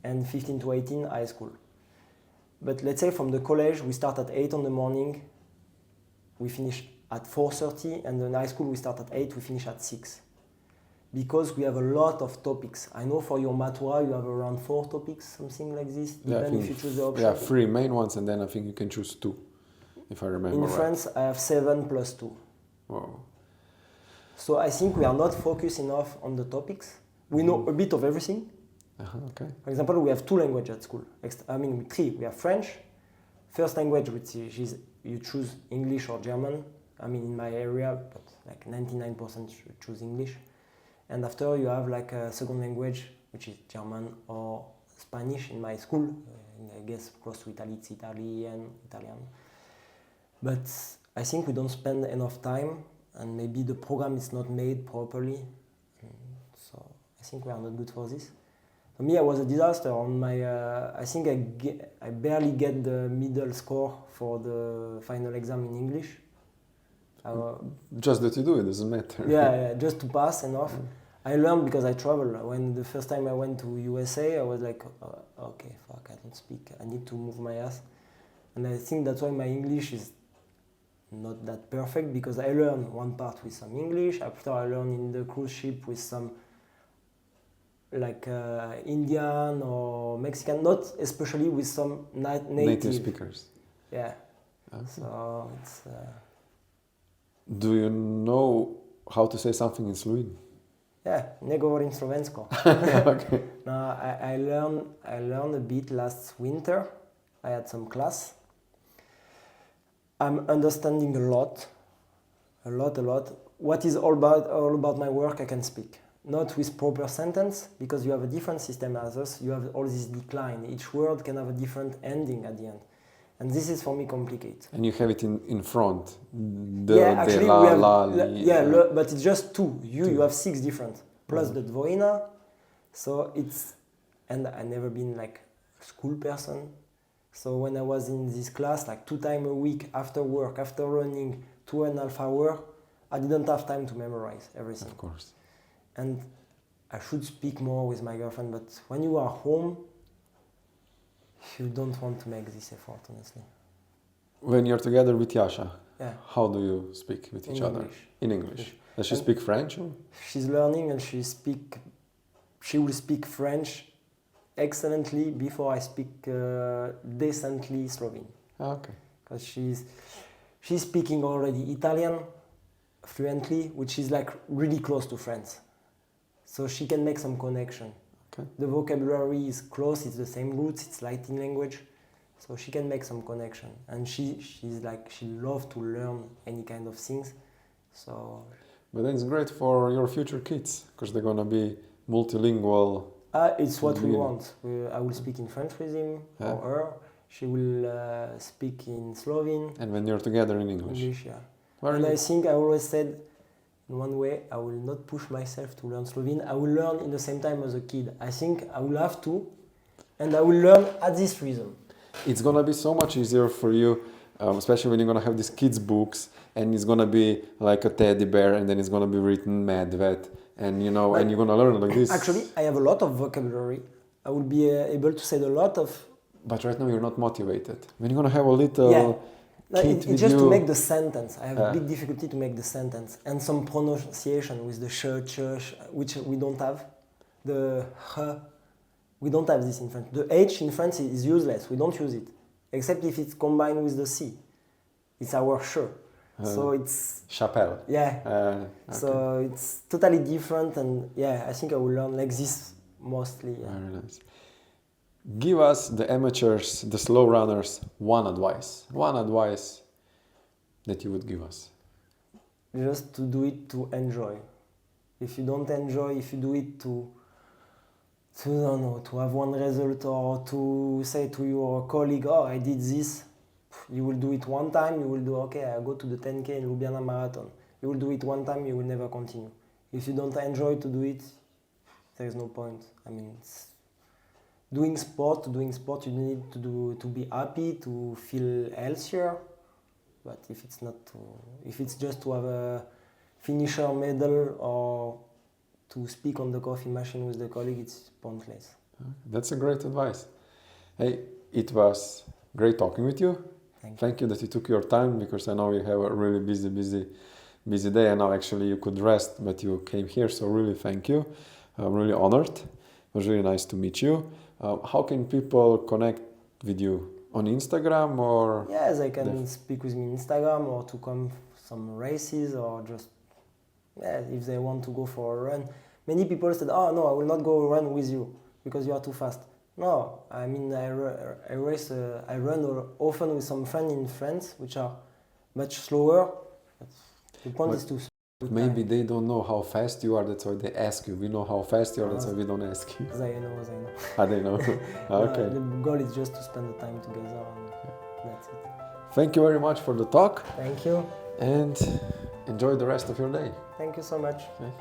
And 15 to 18, high school. But let's say from the college, we start at 8 in the morning, we finish at 4:30, and in high school we start at 8, we finish at 6. Because we have a lot of topics. I know for your matura you have around 4 topics, something like this, depending if you choose the option. Yeah, 3 main ones, and then I think you can choose 2, if I remember right. In France, I have 7 plus 2. Wow. So I think we are not focused enough on the topics. We know a bit of everything. Okay. For example, we have 2 languages at school. 3. We have French, first language, which is you choose English or German. I mean, in my area, but like 99% choose English. And after you have like a second language, which is German or Spanish in my school. I guess close to Italy, it's Italian. But I think we don't spend enough time, and maybe the program is not made properly. So I think we are not good for this. For me, I was a disaster on my. I think I barely get the middle score for the final exam in English. Just that you do it doesn't matter. Yeah, just to pass enough. I learned because I travel. When the first time I went to USA, I was like, okay, fuck, I don't speak. I need to move my ass. And I think that's why my English is not that perfect, because I learned one part with some English. After I learned in the cruise ship with some like Indian or Mexican, not especially with some native speakers. Yeah. Okay. So it's. Do you know how to say something in Slovene? Yeah, ne govorim slovensko. Okay. No, I learned a bit last winter. I had some class. I'm understanding a lot. What is all about my work, I can speak. Not with proper sentence, because you have a different system as us. You have all this decline. Each word can have a different ending at the end. And this is for me complicated. And you have it in front. Actually we have, but it's just 2. You have 6 different, plus the dvojina. So it's, and I never been like a school person. So when I was in this class, like 2 times a week after work, after running 2.5 hours, I didn't have time to memorize everything. Of course. And I should speak more with my girlfriend, but when you are home, you don't want to make this effort, honestly. When you're together with Yasha, how do you speak with each other? In English. Does she speak French? Or? She's learning, and she will speak French excellently before I speak decently Slovene. Okay. Because she's speaking already Italian fluently, which is like really close to French. So she can make some connection. Okay. The vocabulary is close, it's the same roots, it's Latin language. So she can make some connection, and she's like, she loves to learn any kind of things. So. But then it's great for your future kids because they're gonna be multilingual. It's what we want. I will speak in French with him or her. She will speak in Slovene. And when you're together in English. English, yeah. And I think I always said, in one way, I will not push myself to learn Slovene. I will learn in the same time as a kid. I think I will have to, and I will learn at this rhythm. It's gonna be so much easier for you, especially when you're gonna have these kids' books, and it's gonna be like a teddy bear, and then it's gonna be written Medved, and and you're gonna learn like this. Actually, I have a lot of vocabulary. I will be able to say a lot of. But right now you're not motivated. When you're gonna have a little kid it's just to make the sentence. I have a big difficulty to make the sentence, and some pronunciation with the sh, which we don't have. The h, we don't have this in French. The h in French is useless. We don't use it, except if it's combined with the c. It's our sh. So it's Chapelle. Yeah. Okay. So it's totally different, and I think I will learn like this mostly. Yeah. Very nice. Give us, the amateurs, the slow runners, one advice that you would give us. Just to do it to enjoy. If you don't enjoy, if you do it to have one result, or to say to your colleague, oh, I did this, you will do it one time, you will do, okay, I go to the 10K in Ljubljana marathon. You will do it one time, you will never continue. If you don't enjoy to do it, there is no point. I mean, doing sport, you need to be happy, to feel healthier. But if it's just to have a finisher medal or to speak on the coffee machine with the colleague, it's pointless. That's a great advice. Hey, it was great talking with you. Thank you that you took your time, because I know you have a really busy day, and now actually you could rest, but you came here, so really thank you. I'm really honored. It was really nice to meet you. How can people connect with you? On Instagram or? Yes, they can speak with me on Instagram, or to come some races, or just if they want to go for a run. Many people said, oh no, I will not go run with you because you are too fast. No, I mean, I run often with some friends in France, which are much slower. The point is to. Maybe they don't know how fast you are, that's why they ask you. We know how fast you are, that's why we don't ask you. They know. They know. Okay. The goal is just to spend the time together, and that's it. Thank you very much for the talk. Thank you. And enjoy the rest of your day. Thank you so much. Okay.